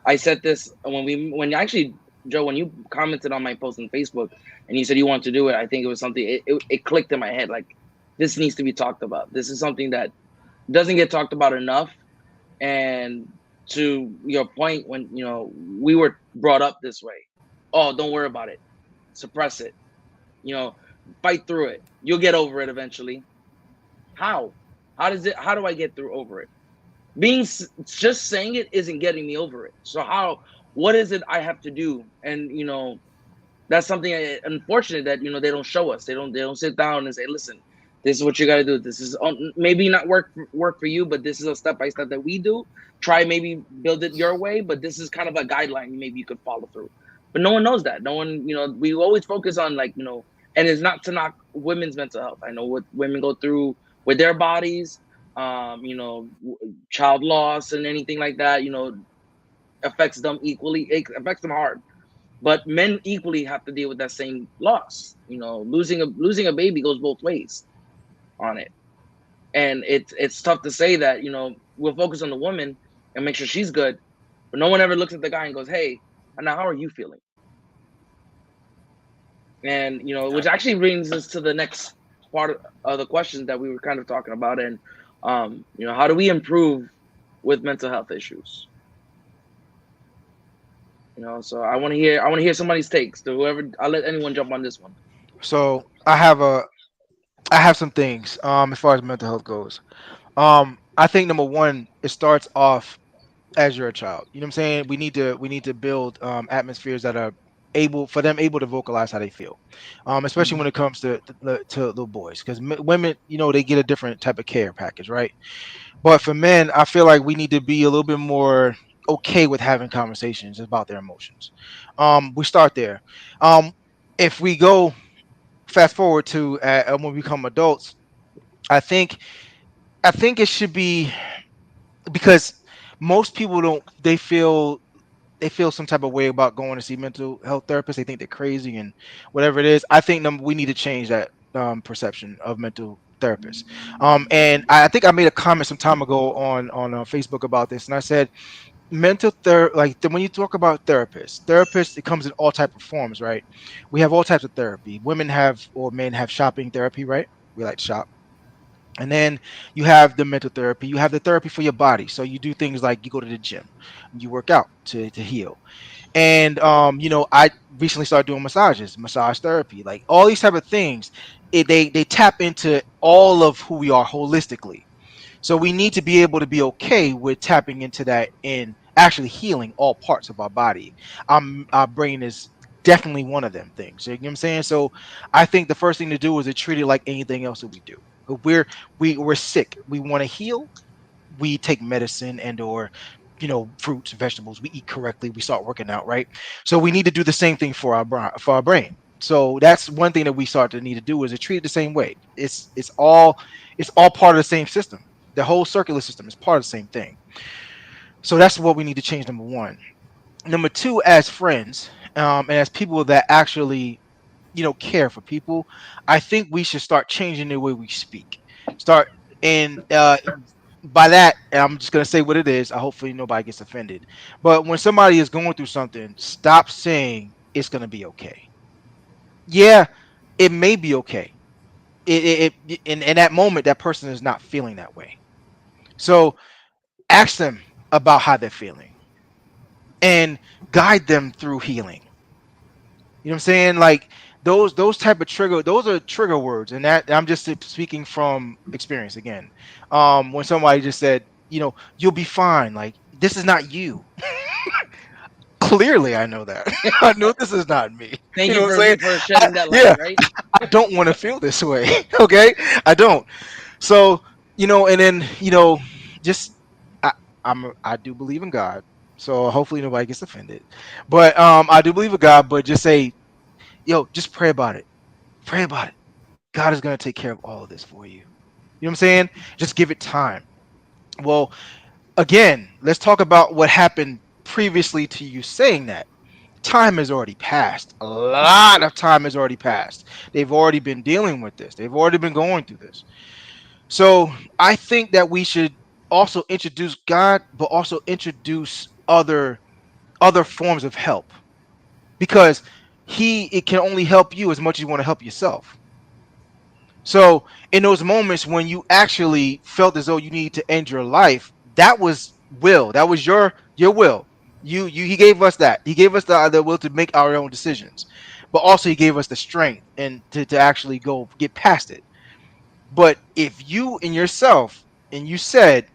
S2: I said this when actually Joe, when you commented on my post on Facebook and you said you want to do it, I think it was something it clicked in my head like this needs to be talked about. This is something that doesn't get talked about enough. And to your point, when we were brought up this way, oh, don't worry about it, suppress it, you know, fight through it. You'll get over it eventually. How? How do I get through over it? Just saying it isn't getting me over it. So what is it I have to do? And that's something unfortunate that they don't show us. They don't sit down and say, listen, this is what you got to do. This is maybe not work for you, but this is a step by step that we do. Try maybe build it your way, but this is kind of a guideline maybe you could follow through. But no one knows that. No one, we always focus on and it's not to knock women's mental health. I know what women go through with their bodies, child loss and anything like that, affects them equally. It affects them hard. But men equally have to deal with that same loss. Losing a baby goes both ways on it. And it's tough to say that, we'll focus on the woman and make sure she's good, but no one ever looks at the guy and goes, hey, now how are you feeling? And which actually brings us to the next part of the questions that we were kind of talking about. And how do we improve with mental health issues? So I want to hear somebody's takes. To whoever, I'll let anyone jump on this one.
S4: So I have some things as far as mental health goes. I think number one, it starts off as you're a child. You know what I'm saying? We need to build atmospheres that are able to vocalize how they feel, especially
S5: Mhm.
S4: when it comes to little boys, because women, they get a different type of care package, right? But for men, I feel like we need to be a little bit more okay with having conversations about their emotions. We start there. If we go fast forward to when we become adults, I think I think it should be because most people don't they feel some type of way about going to see mental health therapists. They think they're crazy and whatever it is. I think we need to change that perception of mental therapists. And I think I made a comment some time ago on Facebook about this, and I said mental therapy, like when you talk about therapists, it comes in all type of forms, right? We have all types of therapy. Women have or men have shopping therapy, right? We like to shop. And then you have the mental therapy. You have the therapy for your body. So you do things like you go to the gym, you work out to heal. And I recently started doing massages, massage therapy, like all these type of things. They tap into all of who we are holistically. So we need to be able to be okay with tapping into that and actually healing all parts of our body. Our brain is definitely one of them things. You know what I'm saying? So I think the first thing to do is to treat it like anything else that we do. If we're sick, we want to heal, we take medicine and or fruits, vegetables, we eat correctly, we start working out, right? So we need to do the same thing for our brain. So that's one thing that we start to need to do is to treat it the same way. It's all part of the same system. The whole circular system is part of the same thing. So that's what we need to change. Number one. Number two, as friends, and as people that actually care for people, I think we should start changing the way we speak. Start and by that, and I'm just gonna say what it is. I hopefully nobody gets offended. But when somebody is going through something, stop saying it's gonna be okay. Yeah, it may be okay. In that moment, that person is not feeling that way. So ask them about how they're feeling and guide them through healing. You know what I'm saying? Like those type of trigger, those are trigger words, and that I'm just speaking from experience again. When somebody just said, you'll be fine. Like this is not you. Clearly, I know that. I know this is not me.
S2: Thank
S4: You
S2: you
S4: know what I'm saying?
S2: for shedding that light,
S4: Yeah,
S2: right?
S4: I don't want to feel this way. Okay, I don't. So and then just I, I do believe in God. So hopefully nobody gets offended. But I do believe in God. But just say, just pray about it. Pray about it. God is going to take care of all of this for you. You know what I'm saying? Just give it time. Well, again, let's talk about what happened previously to you saying that. Time has already passed. A lot of time has already passed. They've already been dealing with this. They've already been going through this. So I think that we should also introduce God, but also introduce other forms of help because it can only help you as much as you want to help yourself. So in those moments when you actually felt as though you need to end your life, that was will. That was your will. He gave us that. He gave us the will to make our own decisions. But also he gave us the strength and to actually go get past it. But if you in yourself and you said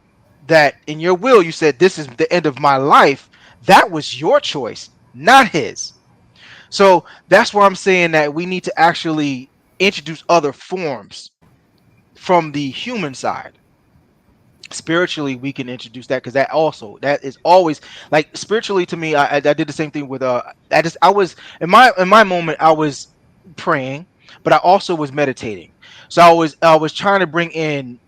S4: that in your will you said this is the end of my life, that was your choice, not his. So that's why I'm saying that we need to actually introduce other forms from the human side. Spiritually we can introduce that because that is always like spiritually to me. I did the same thing with I was in my moment I was praying, but I also was meditating. So I was trying to bring in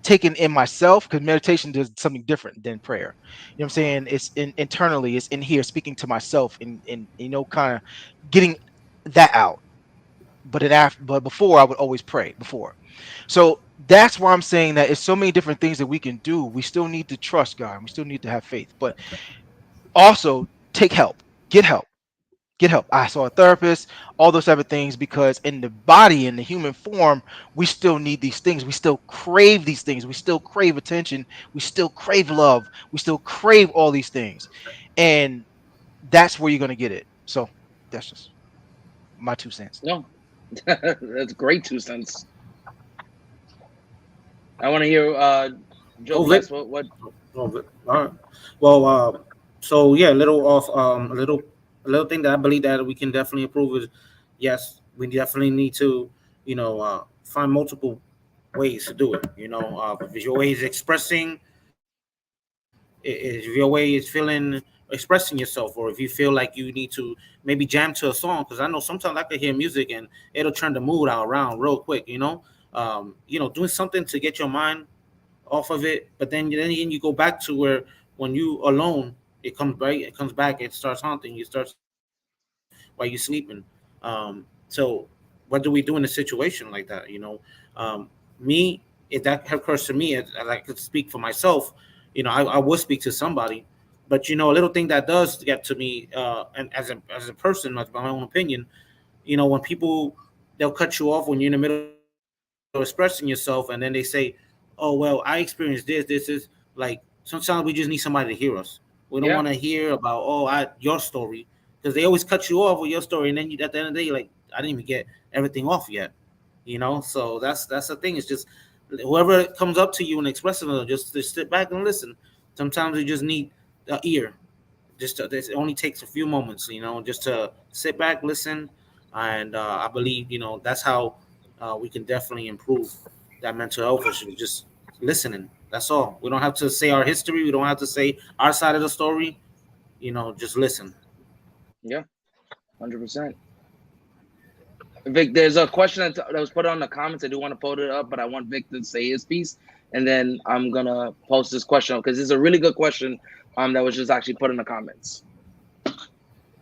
S4: taking in myself because meditation does something different than prayer. You know what I'm saying? It's internally, it's in here speaking to myself and kind of getting that out. But before I would always pray before. So that's why I'm saying that it's so many different things that we can do. We still need to trust God. We still need to have faith, but also take help, get help, get help. I saw a therapist, all those type of things, because in the body, in the human form, we still need these things. We still crave these things. We still crave attention. We still crave love. We still crave all these things. And that's where you're going to get it. So that's just my 2 cents.
S2: No, that's great 2 cents. I want to hear Joe
S3: Oh, Vic.
S2: Bless. What?
S3: Oh, Vic. All right. Well, so yeah, a little thing that I believe that we can definitely improve is, yes, we definitely need to, find multiple ways to do it. If your way is expressing, if your way is expressing yourself, or if you feel like you need to maybe jam to a song, because I know sometimes I can hear music and it'll turn the mood out around real quick. doing something to get your mind off of it. But then you go back to where when you alone, it comes back. It comes back. It starts haunting you. Starts while you're sleeping. So what do we do in a situation like that? Me, if that occurs to me, and I could speak for myself. I would speak to somebody. But a little thing that does get to me, and as a person, that's my own opinion. When people they'll cut you off when you're in the middle of expressing yourself, and then they say, "Oh well, I experienced this. This is like sometimes we just need somebody to hear us. We don't want to
S2: Yeah.
S3: hear about your story because they always cut you off with your story, and then at the end of the day, like I didn't even get everything off yet. So that's the thing. It's just whoever comes up to you and expresses it, just sit back and listen. Sometimes you just need an ear. It only takes a few moments, just to sit back, listen, and I believe that's how we can definitely improve that mental health issue. Just listening. That's all. We don't have to say our history. We don't have to say our side of the story. Just listen.
S2: Yeah. 100%. Vic, there's a question that was put on the comments. I do want to put it up, but I want Vic to say his piece, and then I'm gonna post this question because it's a really good question. That was just actually put in the comments.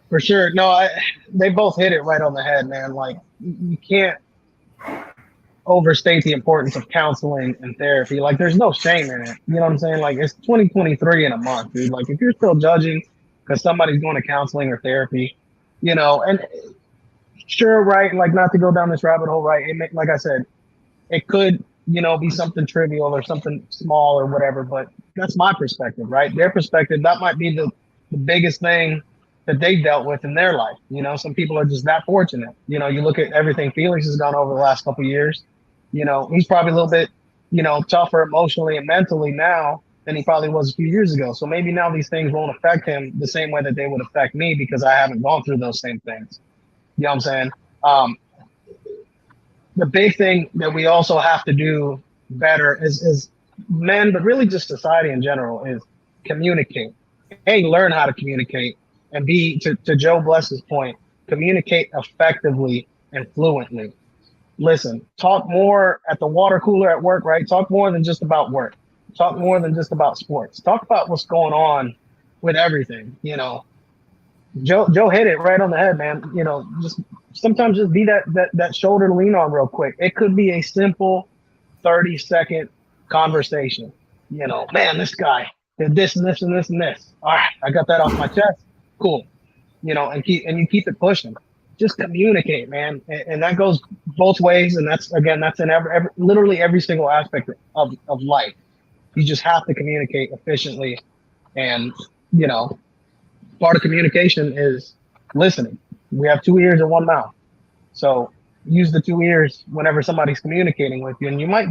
S5: For sure. No, they both hit it right on the head, man. Like you can't overstate the importance of counseling and therapy. Like there's no shame in it. You know what I'm saying? Like it's 2023 in a month, dude. Like if you're still judging because somebody's going to counseling or therapy, and sure, right? Like not to go down this rabbit hole, right? Like I said, it could, be something trivial or something small or whatever, but that's my perspective, right? Their perspective, that might be the biggest thing that they dealt with in their life. Some people are just that fortunate. You look at everything Felix has gone over the last couple of years. He's probably a little bit, tougher emotionally and mentally now than he probably was a few years ago. So maybe now these things won't affect him the same way that they would affect me because I haven't gone through those same things. You know what I'm saying? The big thing that we also have to do better is men, but really just society in general, is communicate. A, learn how to communicate, and B, to Joe Bless's point, communicate effectively and fluently. Listen, talk more at the water cooler at work, right? Talk more than just about work. Talk more than just about sports. Talk about what's going on with everything. Joe hit it right on the head, man. Just sometimes just be that shoulder to lean on real quick. It could be a simple 30-second conversation. Man, this guy did this and this and this and this. All right, I got that off my chest. Cool. And you keep it pushing. Just communicate, man, and that goes both ways. And that's in literally every single aspect of life. You just have to communicate efficiently, and part of communication is listening. We have 2 ears and 1 mouth. So use the 2 ears whenever somebody's communicating with you. And you might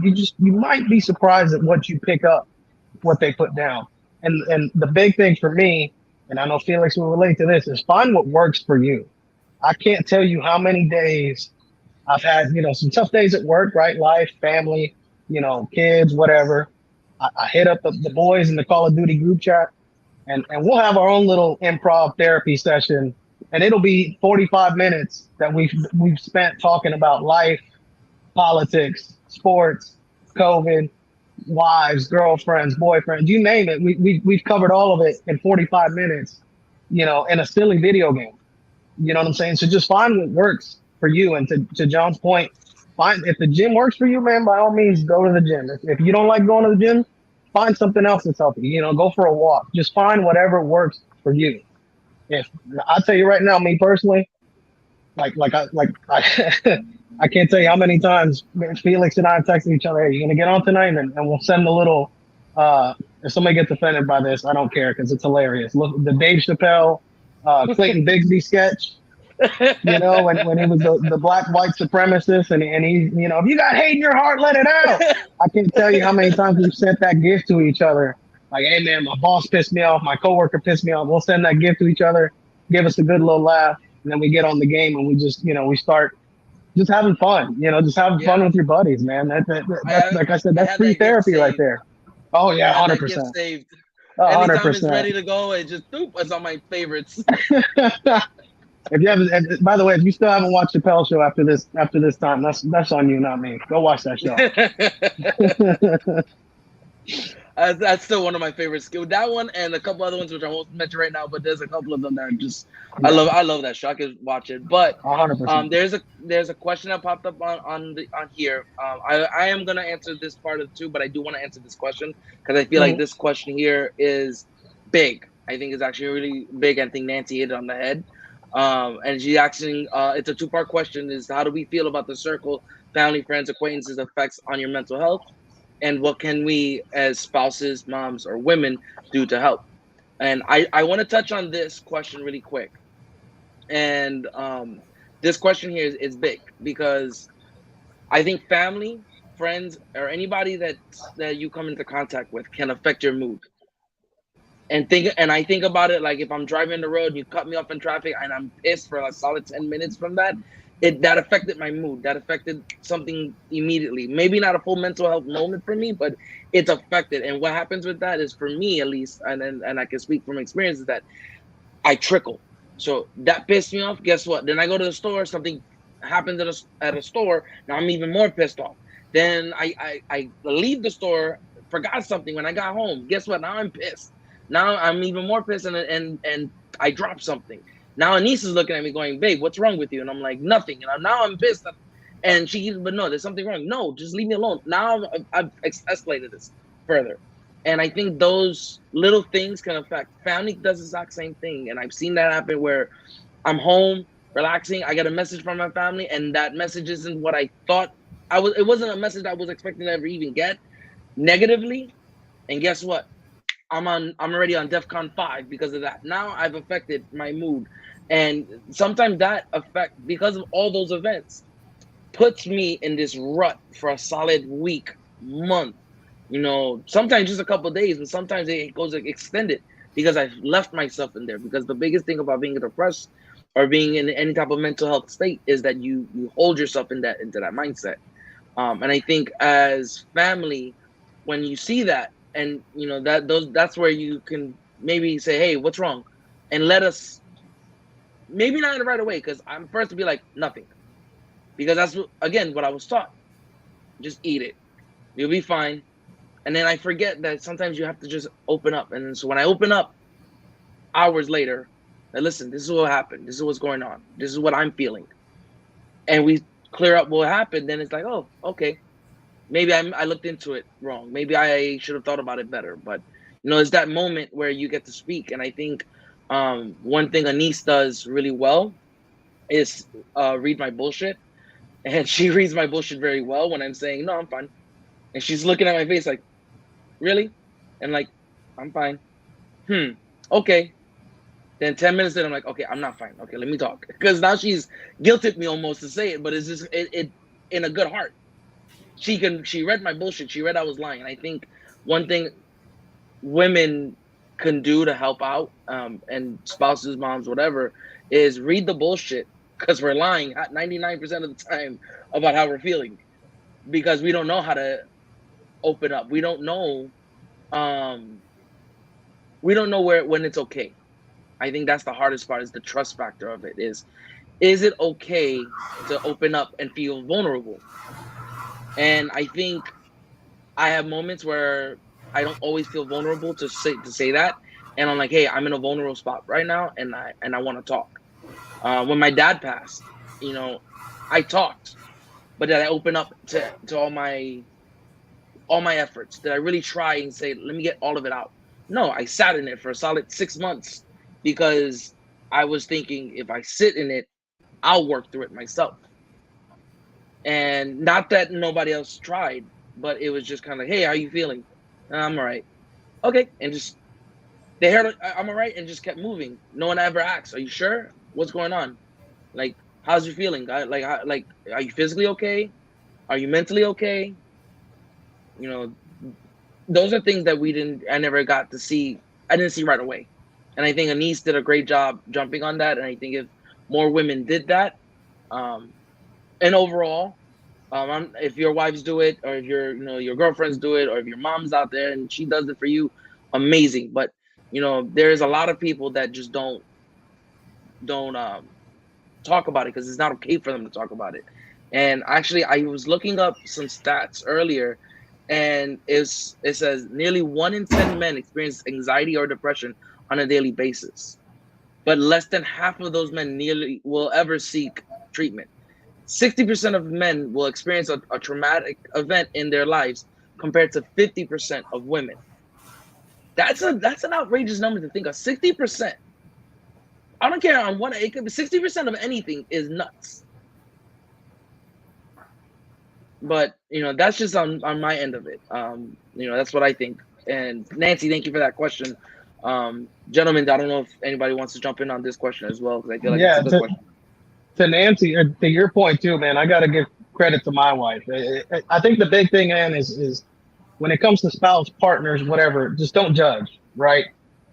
S5: be surprised at what you pick up, what they put down. And the big thing for me, and I know Felix will relate to this, is find what works for you. I can't tell you how many days I've had, some tough days at work, right? Life, family, kids, whatever. I hit up the boys in the Call of Duty group chat. And we'll have our own little improv therapy session, and it'll be 45 minutes that we've spent talking about life, politics, sports, COVID, wives, girlfriends, boyfriends, you name it. We've covered all of it in 45 minutes, in a silly video game. You know what I'm saying? So just find what works for you. And to John's point, find if the gym works for you, man, by all means, go to the gym. If you don't like going to the gym, find something else that's healthy. Go for a walk. Just find whatever works for you. If I'll tell you right now, me personally, I I can't tell you how many times Felix and I have texted each other, "Hey, you gonna get on tonight?" And we'll send a little. If somebody gets offended by this, I don't care because it's hilarious. Look, the Dave Chappelle, Clayton Bigsby sketch. When he was the black white supremacist, and he, if you got hate in your heart, let it out. I can't tell you how many times we've sent that gift to each other. Like, hey man, my boss pissed me off, my coworker pissed me off. We'll send that gift to each other, give us a good little laugh, and then we get on the game and we just, we start just having fun. Just having fun with your buddies, man. That's like I said, that's free therapy right there. Oh yeah, 100%.
S2: Saved.
S5: 100%.
S2: Anytime it's ready to go, it just it's on my favorites.
S5: If you haven't, by the way, if you still haven't watched the Chappelle Show after this time, that's on you, not me. Go watch that show.
S2: That's still one of my favorite skills. That one and a couple other ones which I won't mention right now, but there's a couple of them that are just
S5: Yeah,
S2: I love that show. I could watch it. But
S5: 100%.
S2: there's a question that popped up on here. I am gonna answer this part of too, but I do want to answer this question because I feel like
S5: Mhm.
S2: this question here is big. I think it's actually really big. I think Nancy hit it on the head. And she asking, it's a two-part question: is how do we feel about the circle, family, friends, acquaintances effects on your mental health? And what can we as spouses, moms, or women do to help? And I want to touch on this question really quick. And this question here is big because I think family, friends, or anybody that you come into contact with can affect your mood. And I think about it like if I'm driving the road and you cut me off in traffic and I'm pissed for a solid 10 minutes from that, that affected my mood. That affected something immediately. Maybe not a full mental health moment for me, but it's affected. And what happens with that is for me at least, and I can speak from experience, is that I trickle. So that pissed me off. Guess what? Then I go to the store, something happens at a store. Now I'm even more pissed off. Then I leave the store, forgot something when I got home. Guess what? Now I'm pissed. Now I'm even more pissed and I dropped something. Now Anise is looking at me going, babe, what's wrong with you? And I'm like, nothing. And now I'm pissed. And she, but no, there's something wrong. No, just leave me alone. Now I've escalated this further. And I think those little things can affect. Family does the exact same thing. And I've seen that happen where I'm home, relaxing. I get a message from my family, and that message isn't what I thought it wasn't a message I was expecting to ever even get negatively. And guess what? I'm already on DEFCON 5 because of that. Now I've affected my mood. And sometimes that effect, because of all those events, puts me in this rut for a solid week, month, sometimes just a couple of days, but sometimes it goes extended because I've left myself in there. Because the biggest thing about being depressed or being in any type of mental health state is that you hold yourself into that mindset. And I think as family, when you see that, and that's where you can maybe say, hey, what's wrong, and let us, maybe not right away, because I'm first to be like nothing, because that's again what I was taught. Just eat it, you'll be fine. And then I forget that sometimes you have to just open up. And so when I open up hours later, now listen, this is what happened. This is what's going on. This is what I'm feeling. And we clear up what happened. Then it's like, oh, okay. Maybe I looked into it wrong. Maybe I should have thought about it better. But, it's that moment where you get to speak. And I think one thing Anise does really well is read my bullshit. And she reads my bullshit very well when I'm saying, no, I'm fine. And she's looking at my face like, really? And like, I'm fine. Okay. Then 10 minutes later, I'm like, okay, I'm not fine. Okay, let me talk. Because now she's guilted me almost to say it, but it's just it in a good heart. She read my bullshit. She read I was lying. And I think one thing women can do to help out, and spouses, moms, whatever, is read the bullshit, because we're lying 99% of the time about how we're feeling, because we don't know how to open up. We don't know when it's okay. I think that's the hardest part, is the trust factor of it. Is it okay to open up and feel vulnerable? And I think I have moments where I don't always feel vulnerable to say that, and I'm like, hey, I'm in a vulnerable spot right now, and I want to talk. When my dad passed, I talked, but did I open up to all my efforts? Did I really try and say, let me get all of it out? No, I sat in it for a solid 6 months because I was thinking, if I sit in it, I'll work through it myself. And not that nobody else tried, but it was just kind of like, hey, how are you feeling? I'm all right. Okay. And just, they heard I'm all right and just kept moving. No one ever asked, are you sure? What's going on? Like, how's you feeling? Like, are you physically okay? Are you mentally okay? Those are things that I never got to see. I didn't see right away. And I think Anise did a great job jumping on that. And I think if more women did that, and overall, if your wives do it, or if your girlfriends do it, or if your mom's out there and she does it for you, amazing. But there's a lot of people that just don't talk about it because it's not okay for them to talk about it. And actually, I was looking up some stats earlier, and it says nearly 1 in 10 men experience anxiety or depression on a daily basis, but less than half of those men nearly will ever seek treatment. 60% of men will experience a traumatic event in their lives compared to 50% of women. That's an outrageous number to think of. 60%. I don't care on what it could be. 60% of anything is nuts. But that's just on my end of it. That's what I think. And Nancy, thank you for that question. Gentlemen, I don't know if anybody wants to jump in on this question as well because I feel like it's a
S5: Yeah,
S2: good question.
S5: to Nancy, or to your point too, man, I got to give credit to my wife. I think the big thing, man, is when it comes to spouse, partners, whatever, just don't judge, right?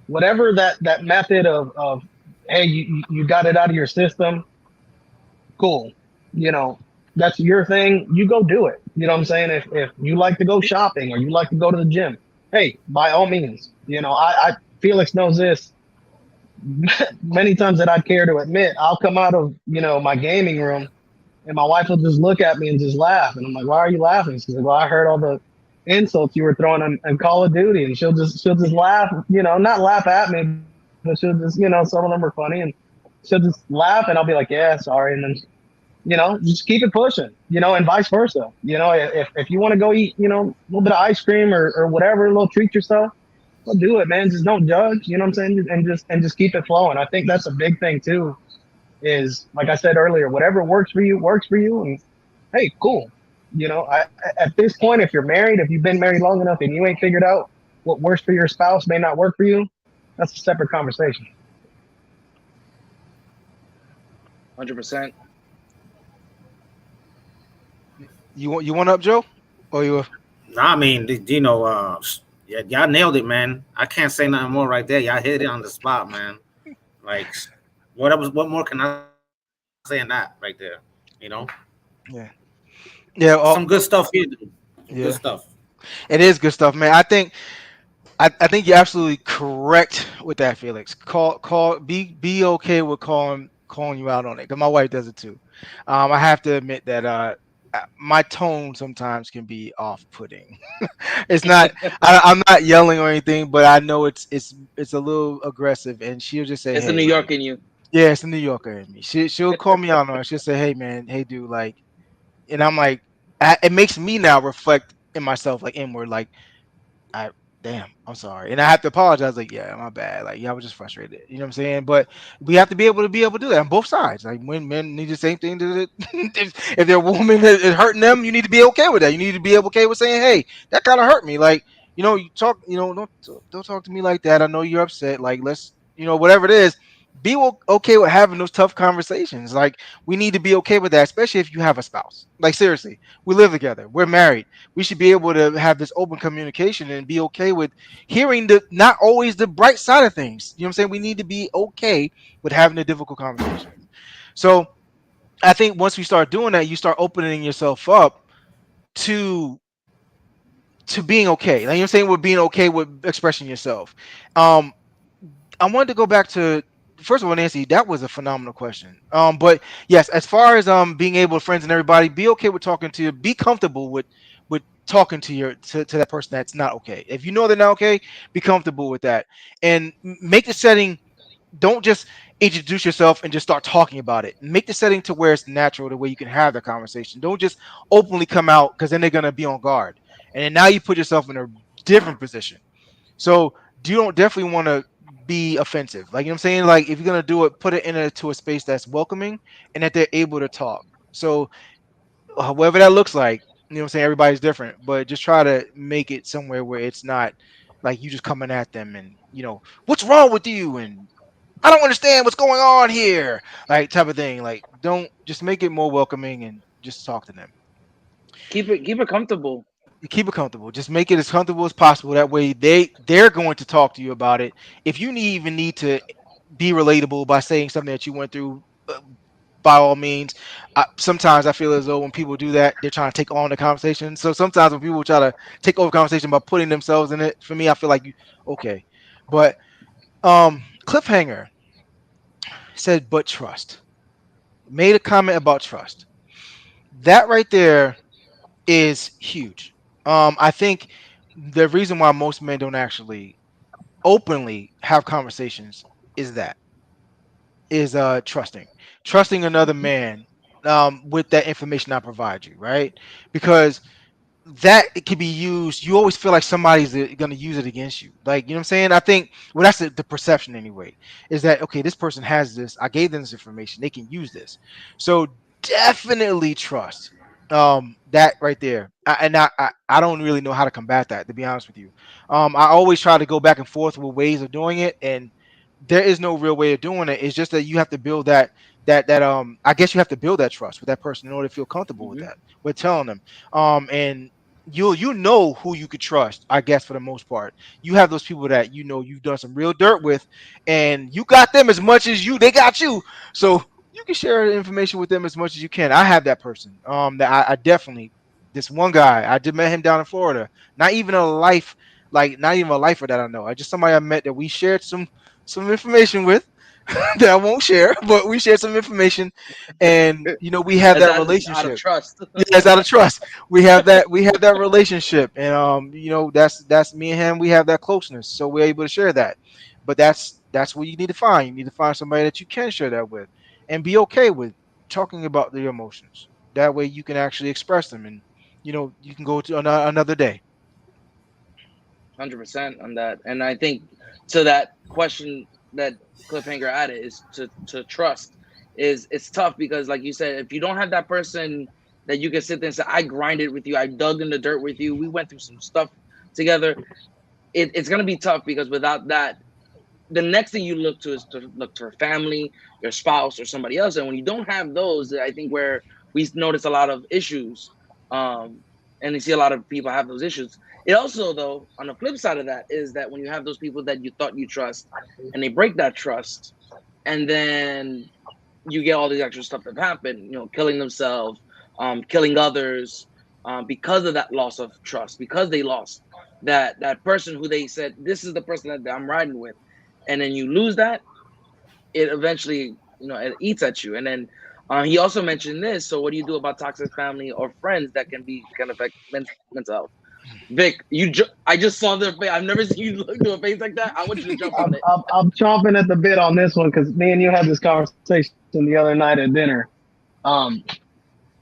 S5: Whatever that method of hey, you got it out of your system, cool. You know, that's your thing. You go do it. You know what I'm saying? If you like to go shopping or you like to go to the gym, hey, by all means. I Felix knows this. Many times that I care to admit, I'll come out of my gaming room and my wife will just look at me and just laugh, and I'm like, "Why are you laughing?" She's like, "Well, I heard all the insults you were throwing on Call of Duty," and she'll just laugh, not laugh at me, but she'll just some of them are funny, and she'll just laugh, and I'll be like, "Yeah, sorry," and then just keep it pushing, and vice versa. If you want to go eat, a little bit of ice cream or whatever, a little treat yourself, well, do it, man. Just don't judge. You know what I'm saying? And just keep it flowing. I think that's a big thing too. Is like I said earlier, whatever works for you, and hey, cool. At this point, if you're married, if you've been married long enough and you ain't figured out what works for your spouse may not work for you, that's a separate conversation.
S2: 100%.
S4: You want up, Joe? Or you?
S3: Nah, I mean, yeah, y'all nailed it, man. I can't say nothing more right there. Y'all hit it on the spot, man. Like, what more can I say in that right there? You know,
S4: Yeah. Yeah.
S3: some good stuff here, dude. Some good
S4: Yeah.
S3: stuff.
S4: It is good stuff, man. I think you're absolutely correct with that, Felix. Be okay with calling you out on it. Because my wife does it too. I have to admit that my tone sometimes can be off-putting. It's not. I'm not yelling or anything, but I know it's a little aggressive, and she'll just say,
S2: It's the New
S4: "Hey,
S2: York
S4: like,
S2: in you.
S4: yeah, it's the New Yorker in me." She'll call me out on it. She'll say, "Hey, man, hey, dude, like," and I'm like, it makes me now reflect in myself, like inward, like I damn, I'm sorry. And I have to apologize, like, yeah, my bad. Like, yeah, I was just frustrated. You know what I'm saying? But we have to be able to do that on both sides. Like when men need the same thing to if they're a woman that is hurting them, you need to be okay with that. You need to be okay with saying, hey, that kind of hurt me. Like, you talk, don't talk to me like that. I know you're upset. Like, let's, whatever it is, okay with having those tough conversations. Like, we need to be okay with that, especially if you have a spouse. Like, seriously, we live together, we're married, we should be able to have this open communication and be okay with hearing the not always the bright side of things. You know what I'm saying? We need to be okay with having the difficult conversations. So I think once we start doing that, you start opening yourself up to being okay. Like, you know what I'm saying? With being okay with expressing yourself. Um, I wanted to go back to first of all, Nancy, that was a phenomenal question. But yes, as far as being able to friends and everybody, be okay with talking to you, be comfortable with talking to to that person that's not okay. If you know they're not okay, be comfortable with that. And make the setting, don't just introduce yourself and just start talking about it. Make the setting to where it's natural, the way you can have the conversation. Don't just openly come out because then they're gonna be on guard. And then now you put yourself in a different position. So you don't definitely want to be offensive. Like, you know what I'm saying? Like, if you're gonna do it, put it into a space that's welcoming and that they're able to talk. So however that looks like, you know what I'm saying? Everybody's different, but just try to make it somewhere where it's not like you just coming at them and, what's wrong with you? And I don't understand what's going on here. Like, type of thing. Like, don't just make it more welcoming and just talk to them.
S2: Keep it comfortable.
S4: Keep it comfortable. Just make it as comfortable as possible. That way they're going to talk to you about it. If you even need to be relatable by saying something that you went through, by all means. Sometimes I feel as though when people do that, they're trying to take on the conversation. So sometimes when people try to take over conversation by putting themselves in it, for me, I feel like you okay. But cliffhanger said, but trust. made a comment about trust. That right there is huge. I think the reason why most men don't actually openly have conversations is that is trusting another man with that information I provide you, right? Because that it can be used. You always feel like somebody's going to use it against you. Like, you know what I'm saying? I think, well, that's the perception anyway, is that, okay, this person has this. I gave them this information. They can use this. So definitely trust that right there. I don't really know how to combat that, to be honest with you. I always try to go back and forth with ways of doing it. And there is no real way of doing it. It's just that you have to build that I guess you have to build that trust with that person in order to feel comfortable with
S2: Hmm.
S4: that. With telling them. And you know who you could trust, I guess, for the most part. You have those people that you know you've done some real dirt with, and you got them as much as they got you. So you can share the information with them as much as you can. I have that person. That I definitely, this one guy, I just met him down in Florida. Not even a life, like not even a lifer that I know. I just somebody I met that we shared some information with that I won't share, but we shared some information, and we have
S2: As
S4: that
S2: out of
S4: relationship.
S2: trust.
S4: Yeah, it's out of trust. We have that relationship, and that's me and him. We have that closeness, so we're able to share that. But that's what you need to find. You need to find somebody that you can share that with, and be okay with talking about your emotions. That way, you can actually express them, and you can go to another day.
S2: 100% on that. And I think to that question that Cliffhanger added is to trust is it's tough because like you said, if you don't have that person that you can sit there and say, I grinded with you, I dug in the dirt with you, we went through some stuff together, it's gonna be tough because without that, the next thing you look to is to look to her family, your spouse, or somebody else. And when you don't have those, I think where we notice a lot of issues, and you see a lot of people have those issues. It also, though, on the flip side of that, is that when you have those people that you thought you trust, and they break that trust, and then you get all these extra stuff that happen, killing themselves, killing others, because of that loss of trust, because they lost that person who they said this is the person that I'm riding with, and then you lose that, it eventually it eats at you. And then he also mentioned this. So what do you do about toxic family or friends that can affect mental health? Vic, I just saw their face. I've never seen you look to a face like that. I want you to jump on it.
S5: I'm chomping at the bit on this one because me and you had this conversation the other night at dinner. Um,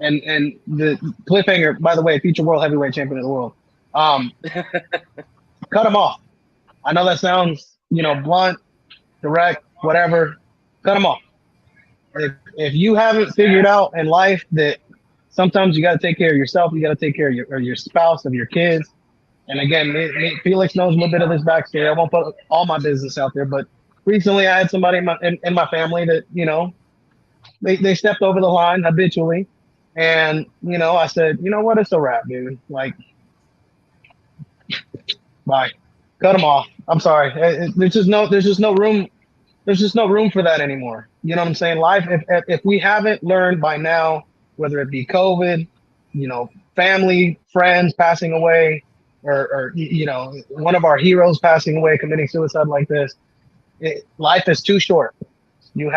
S5: and the Cliffhanger, by the way, future world heavyweight champion of the world. Um, cut him off. I know that sounds, blunt, direct, whatever. Cut him off. If you haven't figured out in life that sometimes you got to take care of yourself, you got to take care of your spouse, of your kids. And again, Felix knows a little bit of this backstory. I won't put all my business out there, but recently I had somebody in my family that they stepped over the line habitually, and I said, you know what, it's a wrap, dude. Like, bye, cut them off. I'm sorry. There's just no room. There's just no room for that anymore. You know what I'm saying? Life. If we haven't learned by now, whether it be COVID, family, friends passing away, or one of our heroes passing away, committing suicide like this, life is too short. You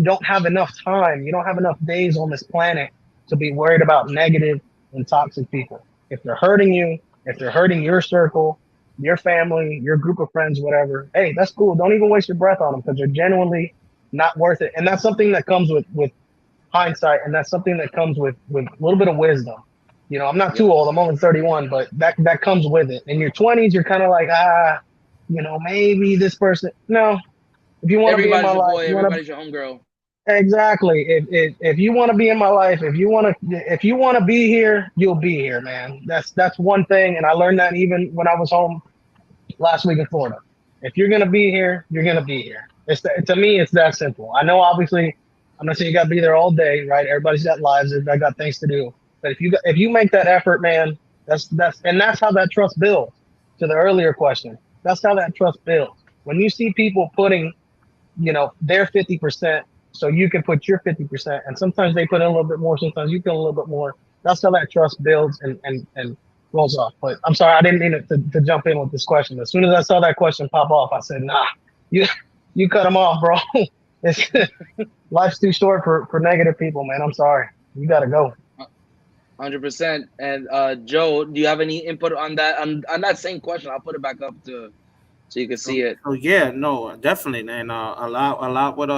S5: don't have enough time. You don't have enough days on this planet to be worried about negative and toxic people. If they're hurting you, if they're hurting your circle, your family, your group of friends, whatever, hey, that's cool. Don't even waste your breath on them because they're genuinely not worth it. And that's something that comes with hindsight, and that's something that comes with a little bit of wisdom. I'm not
S2: Yep.
S5: too old. I'm only 31, but that comes with it. In your 20s, you're kind of like, maybe this person. No, if you want to be in my
S2: Everybody's your
S5: life,
S2: boy.
S5: you want to
S2: Everybody's your homegirl.
S5: exactly. If you want to be in my life, if you want to be here, you'll be here, man. That's one thing, and I learned that even when I was home last week in Florida. If you're gonna be here, you're gonna be here. To me, it's that simple. I know, obviously, I'm not saying you got to be there all day, right? Everybody's got lives, everybody got things to do. But if you make that effort, man, that's how that trust builds. To the earlier question, that's how that trust builds. When you see people putting their 50%, so you can put your 50%, and sometimes they put in a little bit more, sometimes you put in a little bit more. That's how that trust builds and rolls off. But I'm sorry, I didn't mean to jump in with this question. As soon as I saw that question pop off, I said, nah, you you cut them off, bro. It's, life's too short for negative people, man. I'm sorry. You gotta go.
S2: 100%. And Joe, do you have any input on that? On that same question, I'll put it back up to so you can see it.
S3: So yeah, no, definitely, and a lot what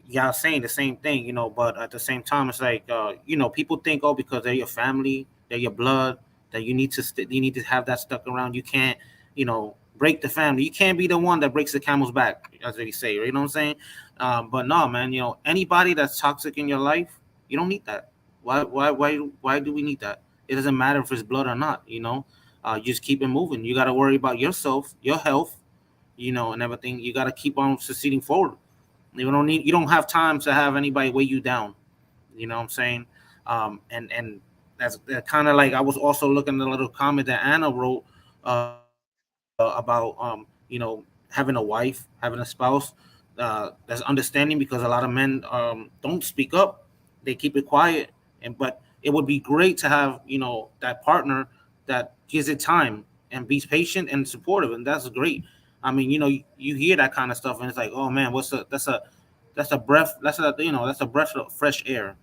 S3: y'all saying the same thing, but at the same time, it's like people think, oh, because they're your family, they're your blood, that you need to have that stuck around. You can't, break the family. You can't be the one that breaks the camel's back, as they say. You know what I'm saying? But no, man, anybody that's toxic in your life, you don't need that. Why do we need that? It doesn't matter if it's blood or not. You just keep it moving. You got to worry about yourself, your health, and everything. You got to keep on succeeding forward. You don't have time to have anybody weigh you down. You know what I'm saying? And that's kind of like, I was also looking at a little comment that Anna wrote about having a wife, having a spouse that's understanding, because a lot of men don't speak up. They keep it quiet. But it would be great to have that partner that gives it time and be patient and supportive, and that's great. I mean, you hear that kind of stuff, and it's like, oh man, that's a breath, that's a breath of fresh air.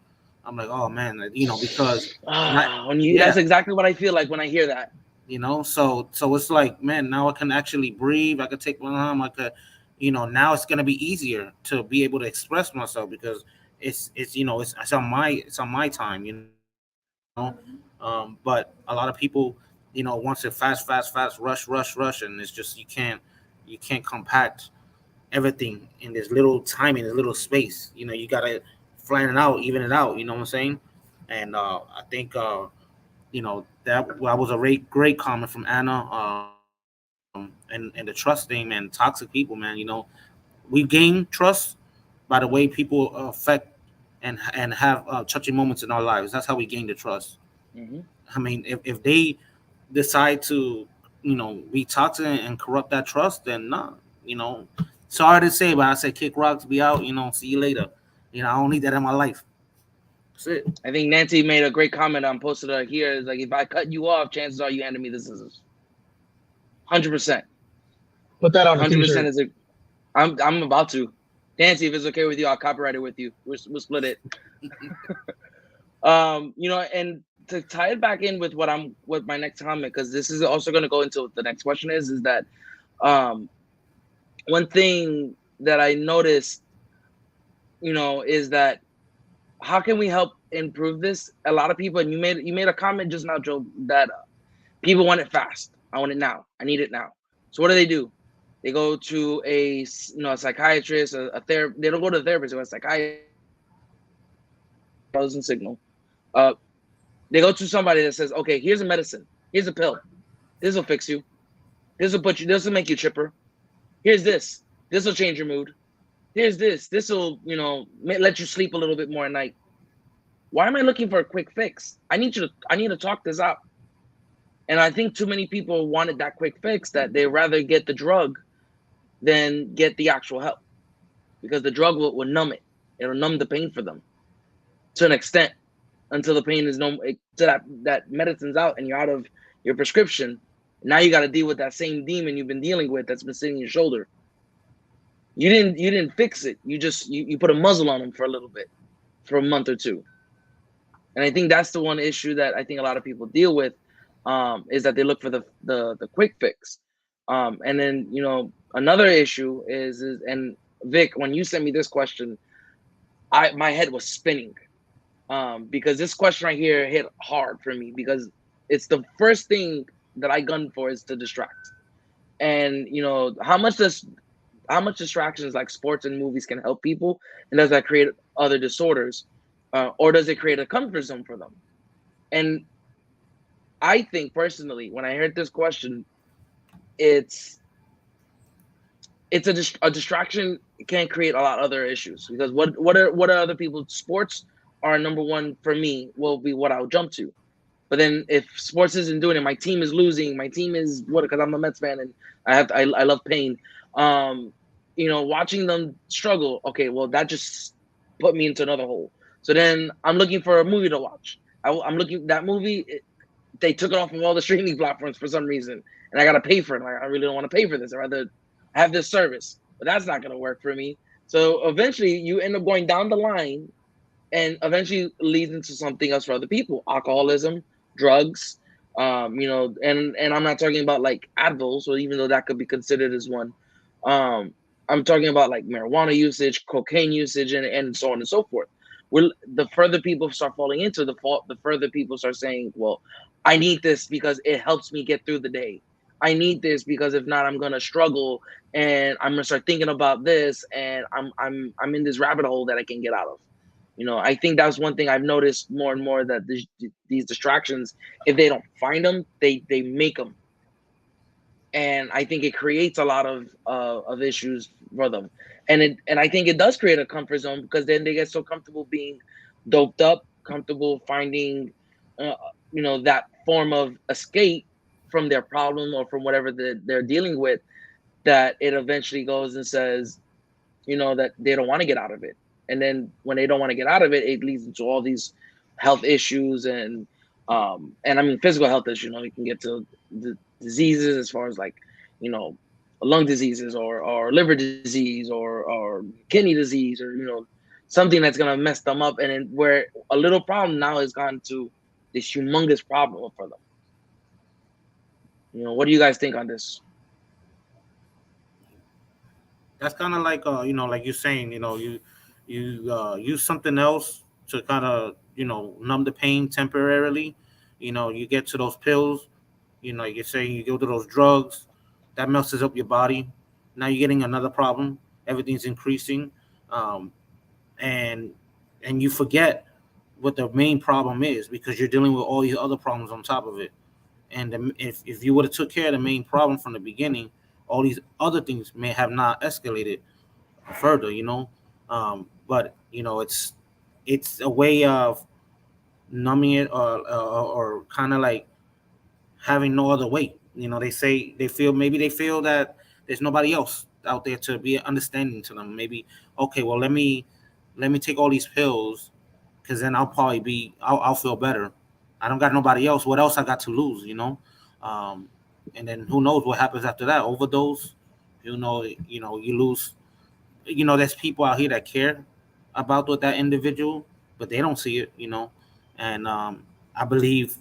S3: I'm like, oh man, because not,
S2: That's
S3: yeah,
S2: exactly what I feel like when I hear that.
S3: so it's like, man, now I can actually breathe. I could take my time. I could, now it's gonna be easier to be able to express myself, because it's on my time. But a lot of people, wants it fast, rush, and it's just you can't compact everything in this little time, in this little space. You gotta flatten it out, even it out. You know what I'm saying? And I think that was a great comment from Anna. And the trust thing, man. Toxic people, man. We gain trust by the way people affect and have touching moments in our lives. That's how we gain the trust.
S2: Hmm.
S3: I mean, if they decide to, be toxic and corrupt that trust, then nah, you know, sorry to say, but I said kick rocks, be out, see you later. I don't need that in my life. That's it.
S2: I think Nancy made a great comment on posted it here. It's like, if I cut you off, chances are you handed me the scissors. 100%.
S5: Put that on a
S2: 100%
S5: t-shirt.
S2: is a. I'm about to. Nancy, if it's okay with you, I'll copyright it with you. We'll split it. And to tie it back in with with my next comment, because this is also going to go into what the next question is that um one thing that I noticed, is that how can we help improve this? A lot of people, and you made a comment just now, Joe, that people want it fast. I want it now. I need it now. So what do? They go to a psychiatrist, a therapist. They don't go to a therapist, or a psychiatrist. And signal. Uh, they go to somebody that says, okay, here's a medicine. Here's a pill. This will fix you. This will put you. This will make you chipper. Here's this. This will change your mood. Here's this. This will, let you sleep a little bit more at night. Why am I looking for a quick fix? I need to talk this out. And I think too many people wanted that quick fix, that they rather get the drug than get the actual help, because the drug will numb it. It'll numb the pain for them to an extent, until the pain is to that medicine's out and you're out of your prescription. Now you got to deal with that same demon you've been dealing with that's been sitting in your shoulder. You didn't fix it. You just you put a muzzle on them for a little bit, for a month or two. And I think that's the one issue that I think a lot of people deal with, is that they look for the quick fix. And then another issue is and Vic, when you sent me this question, my head was spinning, because this question right here hit hard for me, because it's the first thing that I gun for, is to distract. And how much distractions like sports and movies can help people, and does that create other disorders, or does it create a comfort zone for them? And I think personally, when I heard this question, it's a distraction can create a lot of other issues, because what are other people? Sports are number one for me, will be what I'll jump to. But then if sports isn't doing it, my team is losing. My team is what? Because I'm a Mets fan and I love pain. Watching them struggle. Okay, well that just put me into another hole. So then I'm looking for a movie to watch. I'm looking that movie. They took it off of all the streaming platforms for some reason, and I gotta pay for it. Like, I really don't want to pay for this. I rather have this service. but that's not gonna work for me. So eventually, you end up going down the line, and eventually leads into something else for other people: alcoholism, drugs. And I'm not talking about like Advil, so even though that could be considered as one, I'm talking about like marijuana usage, cocaine usage, and so on and so forth. The further people start falling into the fault, the further people start saying, "Well, I need this because it helps me get through the day. I need this because if not, I'm gonna struggle, and I'm gonna start thinking about this, and I'm in this rabbit hole that I can get out of." I think that's one thing I've noticed more and more, that these distractions, if they don't find them, they make them, and I think it creates a lot of issues for them, and I think it does create a comfort zone, because then they get so comfortable being doped up, comfortable finding, uh, that form of escape from their problem or from whatever they're dealing with, that it eventually goes and says, that they don't want to get out of it. And then when they don't want to get out of it, it leads into all these health issues, and I mean physical health issues. You can get to the diseases, as far as like, you know, lung diseases, or liver disease, or kidney disease, or something that's gonna mess them up, and then where a little problem now has gone to this humongous problem for them. What do you guys think on this?
S3: That's kind of like like you're saying, you use something else to kind of numb the pain temporarily. You get to those pills. You're saying you go to those drugs, that messes up your body. Now you're getting another problem. Everything's increasing, um, and you forget what the main problem is, because you're dealing with all these other problems on top of it. And if you would have took care of the main problem from the beginning, all these other things may have not escalated further. But it's a way of numbing it, or kind of like having no other way. They say they feel that there's nobody else out there to be understanding to them. Maybe, okay, well, let me take all these pills, because then I'll feel better. I don't got nobody else. What else I got to lose? Um, and then who knows what happens after that? Overdose. You lose. There's people out here that care about what that individual, but they don't see it. And I believe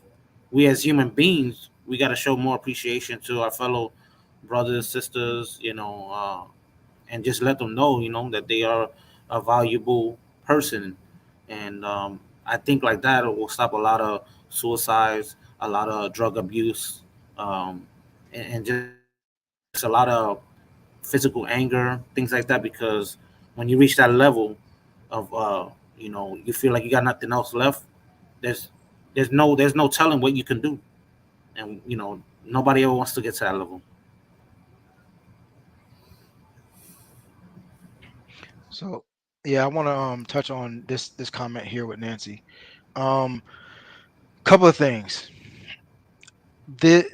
S3: we as human beings, we got to show more appreciation to our fellow brothers, sisters, and just let them know, that they are a valuable person. And I think like that will stop a lot of suicides, a lot of drug abuse, and just a lot of physical anger, things like that. Because when you reach that level of, you feel like you got nothing else left. There's there's no telling what you can do, and nobody ever wants to get to that level.
S4: So yeah, I want to touch on this comment here with Nancy. Um, Couple of things. The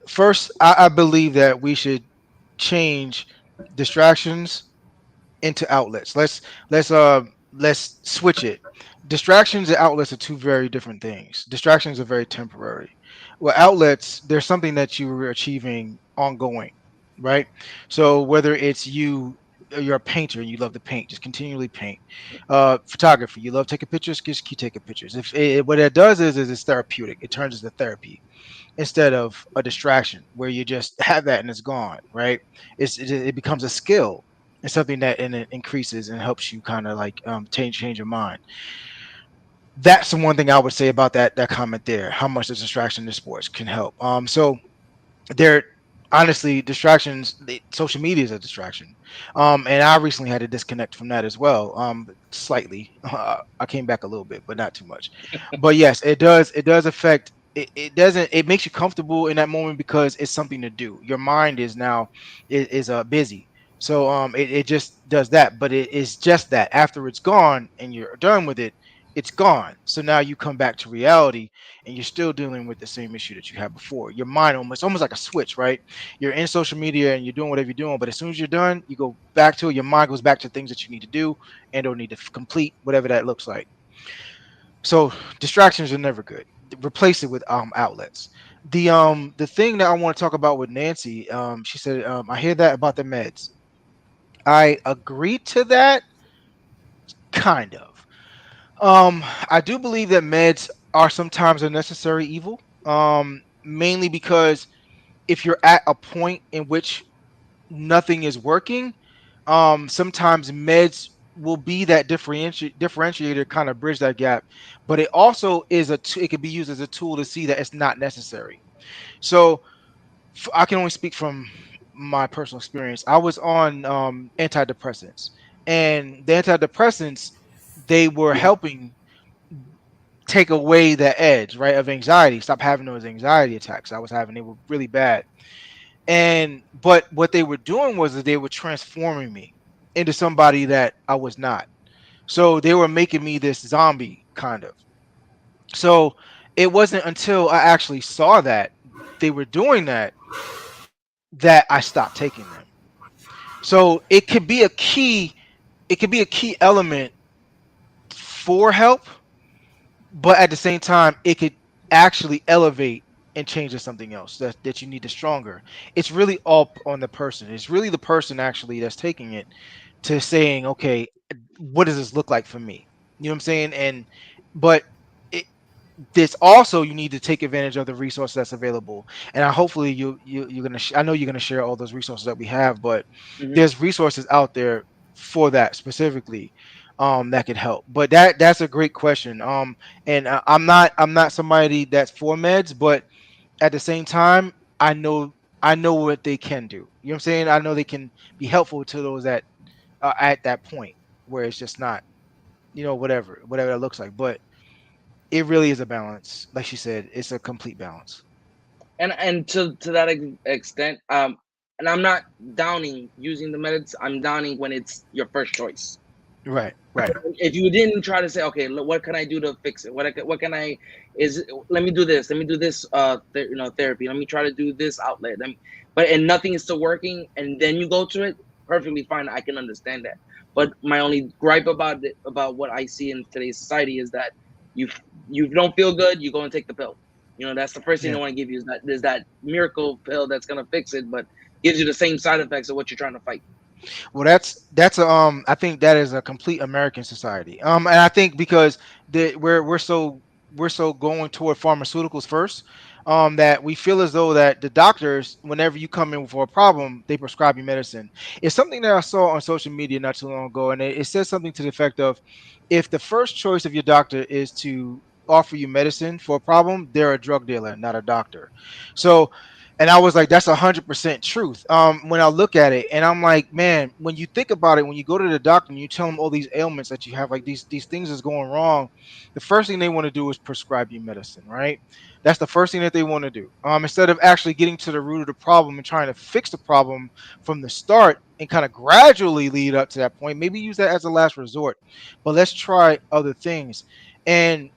S4: first, I believe that we should change distractions into outlets. Let's switch it. Distractions and outlets are two very different things. Distractions are very temporary. Well, outlets, there's something that you are achieving ongoing, right? So whether it's you're a painter and you love to paint, just continually paint. Photography, you love taking pictures, just keep taking pictures. If what it does is it's therapeutic. It turns into therapy instead of a distraction where you just have that and it's gone, right? It becomes a skill. It's something that and it increases and helps you kind of like change your mind. That's the one thing I would say about that comment there. How much the distraction in sports can help. So they're honestly distractions. Social media is a distraction, and I recently had to disconnect from that as well, slightly. I came back a little bit, but not too much. But yes, it does affect it doesn't it makes you comfortable in that moment because it's something to do. Your mind is now is busy, so it just does that. But it is just that after it's gone and you're done with it, it's gone. So now you come back to reality and you're still dealing with the same issue that you had before. Your mind almost like a switch, right? You're in social media and you're doing whatever you're doing, but as soon as you're done, you go back to it. Your mind goes back to things that you need to do and or need to complete, whatever that looks like. So distractions are never good. Replace it with outlets. The thing that I want to talk about with Nancy, she said, I hear that about the meds. I agree to that, kind of. I do believe that meds are sometimes a necessary evil. Mainly because if you're at a point in which nothing is working, sometimes meds will be that differentiator, kind of bridge that gap. But it also is it can be used as a tool to see that it's not necessary. So I can only speak from my personal experience. I was on antidepressants, and the antidepressants, they were helping take away the edge, right, of anxiety. Stop having those anxiety attacks I was having. They were really bad. And but what they were doing was that they were transforming me into somebody that I was not. So they were making me this zombie kind of. So it wasn't until I actually saw that they were doing that that I stopped taking them. So it could be a key element for help, but at the same time, it could actually elevate and change to something else that you need to stronger. It's really all on the person. It's really the person actually that's taking it to saying, okay, what does this look like for me? You know what I'm saying? And but it, this also, you need to take advantage of the resource that's available. And hopefully you're gonna I know you're gonna share all those resources that we have, but
S2: Hmm.
S4: there's resources out there for that specifically, that could help. But that's a great question. And I'm not somebody that's for meds, but at the same time, I know what they can do. You know what I'm saying? I know they can be helpful to those that are at that point where it's just not, whatever that looks like. But it really is a balance. Like she said, it's a complete balance.
S2: And to that extent, and I'm not downing using the meds. I'm downing when it's your first choice.
S4: Right, right.
S2: If you didn't try to say, okay, look, what can I do to fix it? What can I is let me do this. Let me do this. Therapy. Let me try to do this outlet. But and nothing is still working, and then you go to it. Perfectly fine. I can understand that. But my only gripe about it, about what I see in today's society, is that you you don't feel good, you go and take the pill. That's the first thing
S4: Yeah.
S2: they want to give you, is that there's that miracle pill that's gonna fix it, but gives you the same side effects of what you're trying to fight.
S4: Well, that's a I think that is a complete American society. And I think because we're so going toward pharmaceuticals first, that we feel as though that the doctors, whenever you come in for a problem, they prescribe you medicine. It's something that I saw on social media not too long ago, and it says something to the effect of, if the first choice of your doctor is to offer you medicine for a problem, they're a drug dealer, not a doctor. So, and I was like, that's 100% truth. When I look at it, and I'm like, man, when you think about it, when you go to the doctor and you tell them all these ailments that you have, like these things is going wrong, the first thing they want to do is prescribe you medicine, right? That's the first thing that they want to do. Instead of actually getting to the root of the problem and trying to fix the problem from the start and kind of gradually lead up to that point, maybe use that as a last resort. But let's try other things. And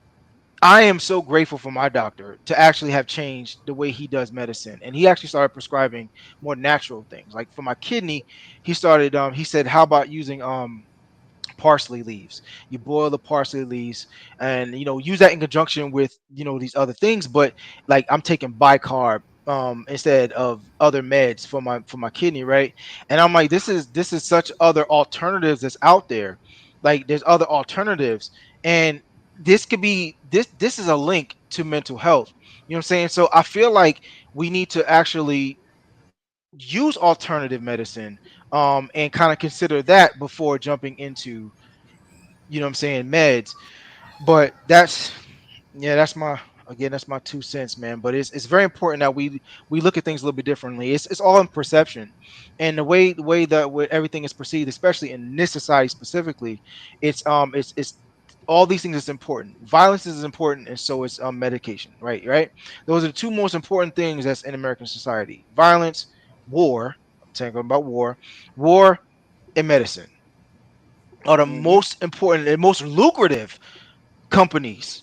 S4: I am so grateful for my doctor to actually have changed the way he does medicine. And he actually started prescribing more natural things. Like for my kidney, he said, how about using parsley leaves? You boil the parsley leaves and use that in conjunction with these other things. But like I'm taking bicarb instead of other meds for my kidney, right? And I'm like, this is such other alternatives that's out there. Like there's other alternatives, and this is a link to mental health. You know what I'm saying? So I feel like we need to actually use alternative medicine, and kind of consider that before jumping into, what I'm saying, meds. But that's my, again, that's my 2 cents, man. But it's very important that we look at things a little bit differently. It's all in perception, and the way that everything is perceived, especially in this society specifically, it's all these things is important. Violence is important, and so is medication. Right. Those are the two most important things that's in American society: violence, war. I'm talking about war, and medicine are the
S2: Hmm.
S4: most important and most lucrative companies.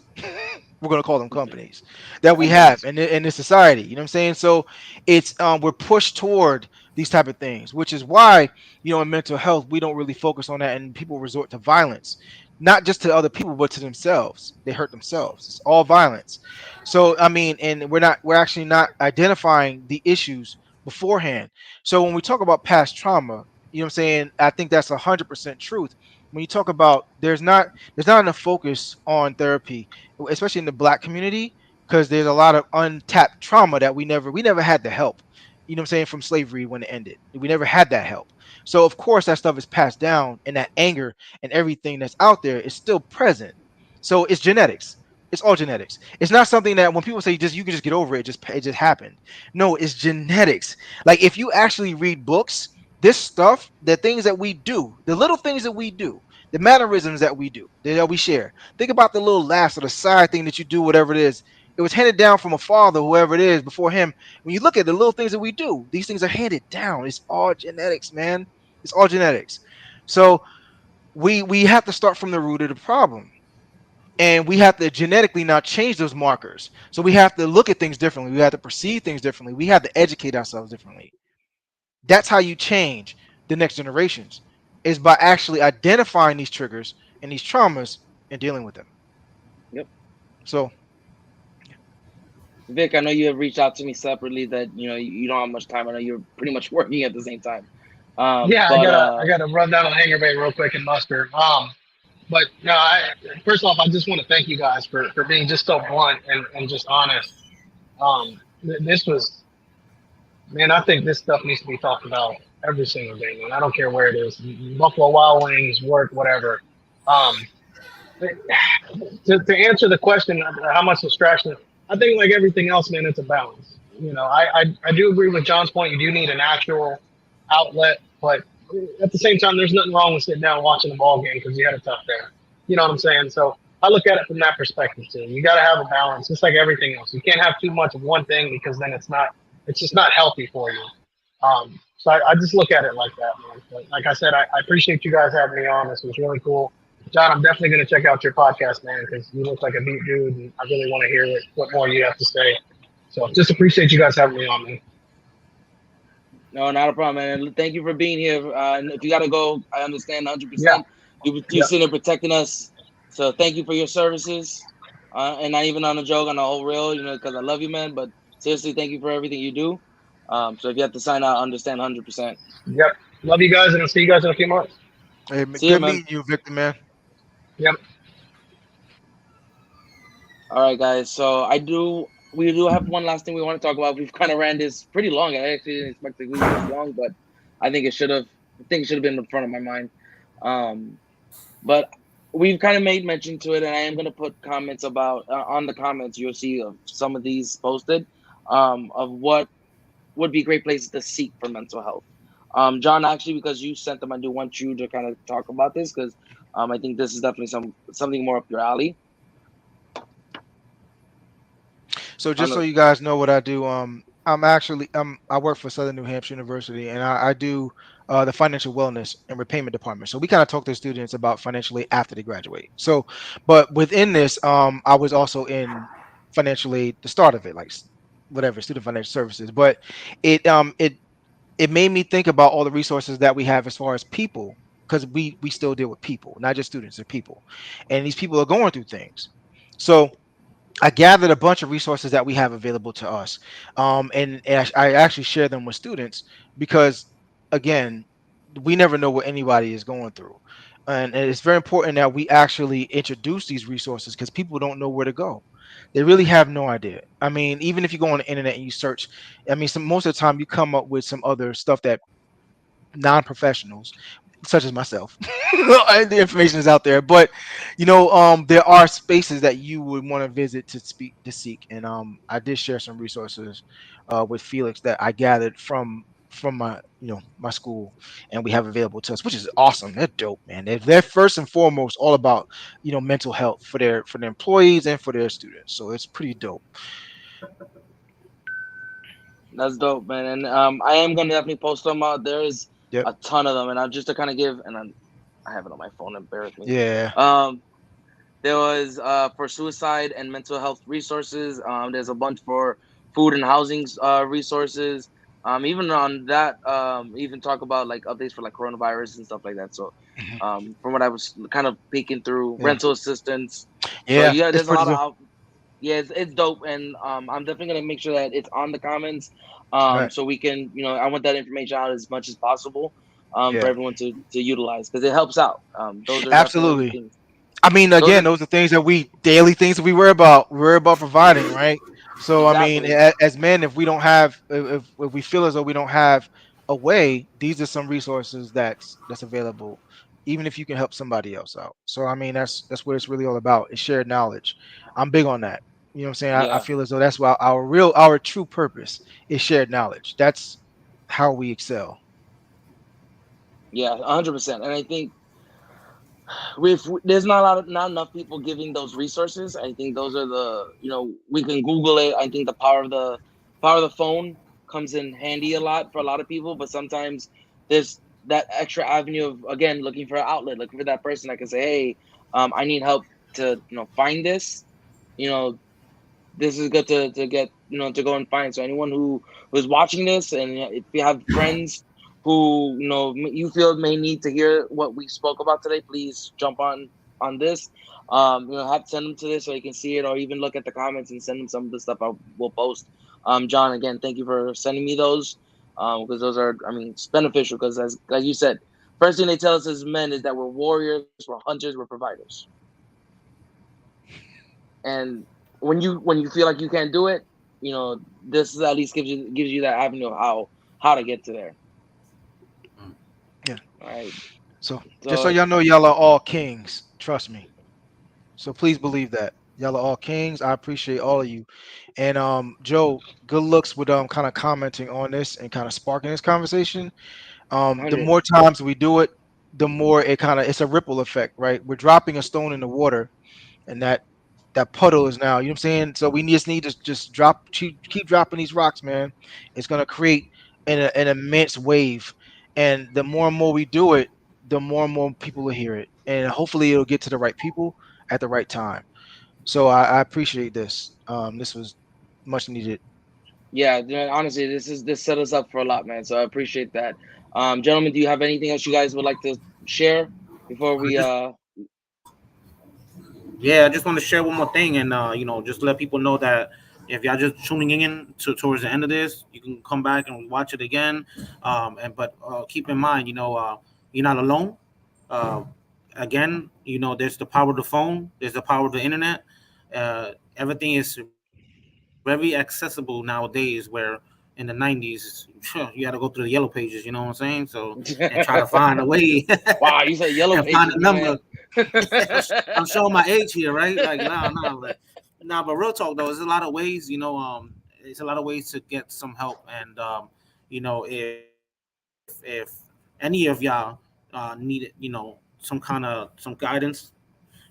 S4: We're going to call them companies that we have
S2: Companies.
S4: in this society. You know what I'm saying? So it's we're pushed toward these type of things, which is why in mental health we don't really focus on that, and people resort to violence, not just to other people but to themselves. They hurt themselves. It's all violence. So I mean, and we're actually not identifying the issues beforehand. So when we talk about past trauma, You know what I'm saying? I think that's 100% truth. When you talk about there's not enough focus on therapy, especially in the Black community, because there's a lot of untapped trauma that we never had the help. You know what I'm saying? From slavery when it ended, we never had that help. So of course that stuff is passed down, and that anger and everything that's out there is still present. So it's genetics. It's all genetics. It's not something that when people say just you can just get over it, it just happened. No, it's genetics. Like if you actually read books, this stuff, the things that we do, the little things that we do, the mannerisms that we do, that we share. Think about the little laughs or the side thing that you do, whatever it is. It was handed down from a father, whoever it is, before him. When you look at the little things that we do, these things are handed down. It's all genetics, man. It's all genetics. So we have to start from the root of the problem. And we have to genetically now change those markers. So we have to look at things differently. We have to perceive things differently. We have to educate ourselves differently. That's how you change the next generations, is by actually identifying these triggers and these traumas and dealing with them.
S2: Yep.
S4: So
S2: Vic, I know you have reached out to me separately that you don't have much time. I know you're pretty much working at the same time.
S5: Yeah, I
S2: But
S5: gotta I gotta run down on Hanger Bay real quick and muster. But no, first off, I just want to thank you guys for being just so blunt and just honest. This was, man, I think this stuff needs to be talked about every single day, man. I don't care where it is, Buffalo Wild Wings, work, whatever. Um, to answer the question, how much distraction, I think like everything else, man, it's a balance. I do agree with John's point. You do need an actual outlet, but at the same time, there's nothing wrong with sitting down and watching a ball game because you had a tough day. You know what I'm saying? So I look at it from that perspective too. You got to have a balance, just like everything else. You can't have too much of one thing because then it's just not healthy for you. So I just look at it like that, man. But like I said, I appreciate you guys having me on. This was really cool. John, I'm definitely going to check out your podcast, man, because you look like a neat dude, and I really want to hear what more you have to say. So just appreciate you guys having me on, man.
S2: no, not a problem, man. And thank you for being here. And if you gotta go, I understand 100.
S5: Yeah,
S2: percent You
S5: yeah,
S2: sitting there protecting us, so thank you for your services. And not even on a joke, on the whole real, because I love you, man. But seriously, thank you for everything you do. So if you have to sign out, I understand 100%.
S5: yep. Love you guys, and I'll see you guys in a few months.
S4: hey,
S2: See you,
S4: good
S2: man.
S4: meeting you, Victor, man.
S5: Yep.
S2: All right, guys. So we do have one last thing we want to talk about. We've kind of ran this pretty long. I actually didn't expect to be this long, but I think it should have. I think it should have been in front of my mind. Um, but we've kind of made mention to it, and I am going to put comments about on the comments. You'll see of some of these posted of what would be great places to seek for mental health. John, actually, because you sent them, I do want you to kind of talk about this because I think this is definitely something more up your alley.
S4: So
S2: I
S4: just so
S2: know.
S4: you guys know what I do, I work for Southern New Hampshire University, and I do the financial wellness and repayment department. So we kind of talk to students about financial aid after they graduate. So, but within this, I was also in financial aid, the start of it, like whatever, student financial services. But it made me think about all the resources that we have as far as people, because we still deal with people, not just students, they're people, and these people are going through things. So I gathered a bunch of resources that we have available to us, and I actually share them with students because, again, we never know what anybody is going through, and it's very important that we actually introduce these resources because people don't know where to go. They really have no idea. I mean, even if you go on the internet and you search, I mean, most of the time you come up with some other stuff that non-professionals such as myself the information is out there, but there are spaces that you would want to visit to seek, and I did share some resources with Felix that I gathered from my my school, and we have available to us, which is awesome. They're dope, man. They're first and foremost all about mental health for their employees and for their students, so it's pretty dope.
S2: That's dope, man. And I am gonna definitely post them out. There's
S4: Yep.
S2: a ton of them, and I'm just to kind of give, and I have it on my phone. And bear with me.
S4: Yeah.
S2: Um, there was for suicide and mental health resources. There's a bunch for food and housing resources. Even on that, even talk about like updates for like coronavirus and stuff like that. So,
S4: Mhm.
S2: from what I was kind of peeking through,
S4: Yeah.
S2: rental assistance. So
S4: Yeah.
S2: yeah,
S4: It's
S2: there's a
S4: pretty
S2: lot of
S4: dope.
S2: yeah, it's dope, and I'm definitely gonna make sure that it's on the comments,
S4: Right.
S2: so we can, I want that information out as much as possible, for
S4: Yeah,
S2: everyone to utilize, because it helps out. Those are definitely
S4: absolutely.
S2: things.
S4: I mean,
S2: Those
S4: again,
S2: are
S4: those are things that we daily things that we worry about. We worry about providing, right? So, I mean,
S2: exactly.
S4: as men, if we don't have, if we feel as though we don't have a way, these are some resources that's available, even if you can help somebody else out. So, I mean, that's what it's really all about. Is shared knowledge. I'm big on that. You know what I'm saying? I
S2: Yeah,
S4: feel as though that's why our true purpose is shared knowledge. That's how we excel.
S2: yeah, 100%. And I think with there's not a lot of not enough people giving those resources. I think those are the, we can Google it. I think the power of the phone comes in handy a lot for a lot of people, but sometimes there's that extra avenue of, again, looking for an outlet, looking for that person that can say, hey, I need help to, find this. You know, this is good to get, to go and find. So anyone who's watching this, and if you have friends who, you feel may need to hear what we spoke about today, please jump on this. Have send them to this so you can see it, or even look at the comments and send them some of the stuff I will post. John, again, thank you for sending me those, because those are, I mean, it's beneficial, because as you said, first thing they tell us as men is that we're warriors, we're hunters, we're providers. And when you feel like you can't do it, this is at least gives you that avenue of how to get to there.
S4: Yeah.
S2: All right.
S4: So just so
S2: So
S4: y'all know, y'all are all kings. Trust me. So please believe that. Y'all are all kings. I appreciate all of you. And Joe, good looks with kind of commenting on this and kind of sparking this conversation. The
S2: 100.
S4: more times we do it, the more it's a ripple effect, right? We're dropping a stone in the water, and that puddle is now, you know what I'm saying? So we just need to just keep dropping these rocks, man. It's gonna create an immense wave. And the more and more we do it, the more and more people will hear it. And hopefully it'll get to the right people at the right time. So I appreciate this. This was much needed.
S2: Yeah, honestly, this set us up for a lot, man. So I appreciate that. Gentlemen, do you have anything else you guys would like to share before
S3: I
S2: we
S3: just Yeah, I just want to share one more thing, and just let people know that if y'all just tuning in towards the end of this, you can come back and watch it again. And but keep in mind, you're not alone. Uh, Again, there's the power of the phone, there's the power of the internet. Everything is very accessible nowadays, where in the 90s you had to go through the yellow pages, you know what I'm saying? So, and try to find a way
S2: wow, you said
S3: and
S2: yellow
S3: find a
S2: pages, my
S3: number.
S2: man.
S3: I'm showing my age here, right? Like, but real talk though, there's a lot of ways, it's a lot of ways to get some help, and if any of y'all need, some guidance,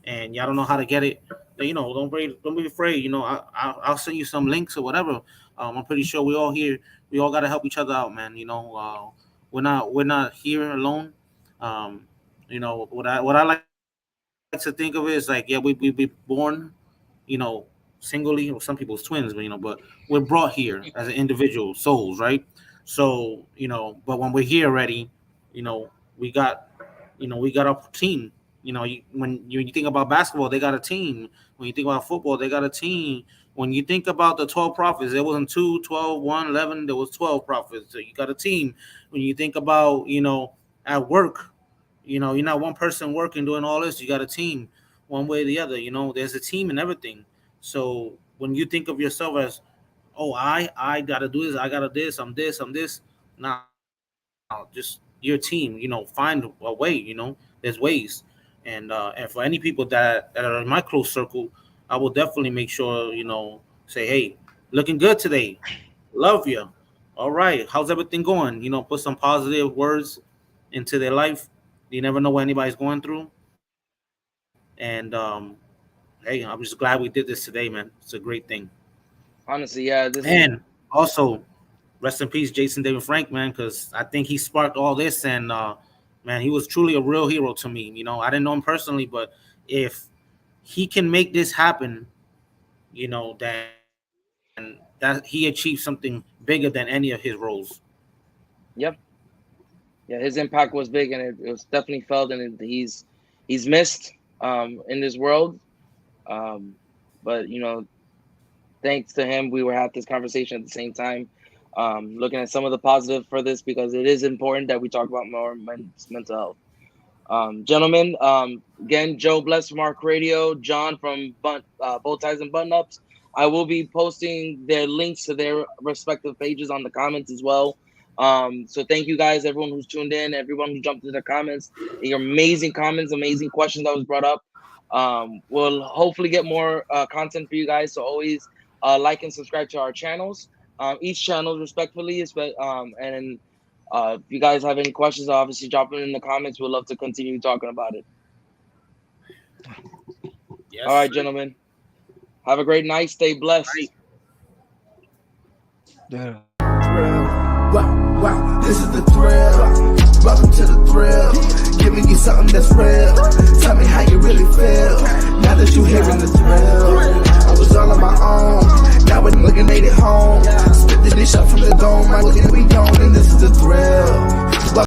S3: and y'all don't know how to get it, then, don't be afraid. I'll send you some links or whatever. I'm pretty sure we all here, we all got to help each other out, man. We're not here alone. Um, what I like to think of it is like, yeah, we born, singly, or some people's twins, but we're brought here as an individual souls, right? So, but when we're here already, we got, we got a team. When you think about basketball, they got a team. When you think about football, they got a team. When you think about the 12 prophets, there wasn't 2, 12, 1, 11. There was 12 prophets. So you got a team. When you think about, at work, you're not one person working doing all this. You got a team, one way or the other. There's a team and everything. So when you think of yourself as, oh, I gotta do this, I gotta this, I'm this, I'm this. Now, just your team. Find a way. There's ways, and for any people that are in my close circle, I will definitely make sure, say, hey, looking good today, love you. All right, how's everything going? Put some positive words into their life. You never know what anybody's going through. And hey, I'm just glad we did this today, man. It's a great thing.
S2: Honestly, yeah, this is
S3: And also, rest in peace, Jason David Frank, man, because I think he sparked all this. And man, he was truly a real hero to me. I didn't know him personally, but if he can make this happen, then that he achieved something bigger than any of his roles.
S2: yep. Yeah, his impact was big, and it was definitely felt, and he's missed in this world. Um, but thanks to him, we were at this conversation at the same time. looking at some of the positive for this because it is important that we talk about more mental health. Gentlemen, again, Joe Bless from Arc Radio, John from Bow Ties and Button Ups. I will be posting their links to their respective pages on the comments as well. So thank you guys, everyone who's tuned in, everyone who jumped into the comments, your amazing comments, amazing questions that was brought up. We'll hopefully get more content for you guys. So always like and subscribe to our channels, each channel respectfully. And if you guys have any questions, obviously drop them in the comments. We'd love to continue talking about it.
S3: Yes,
S2: all right,
S3: sir.
S2: gentlemen. Have a great night. Stay blessed.
S4: Yeah.
S1: Wow, wow, this is the thrill. Welcome to the thrill. Giving you something that's real. Tell me how you really feel. Now that you're hearing the thrill.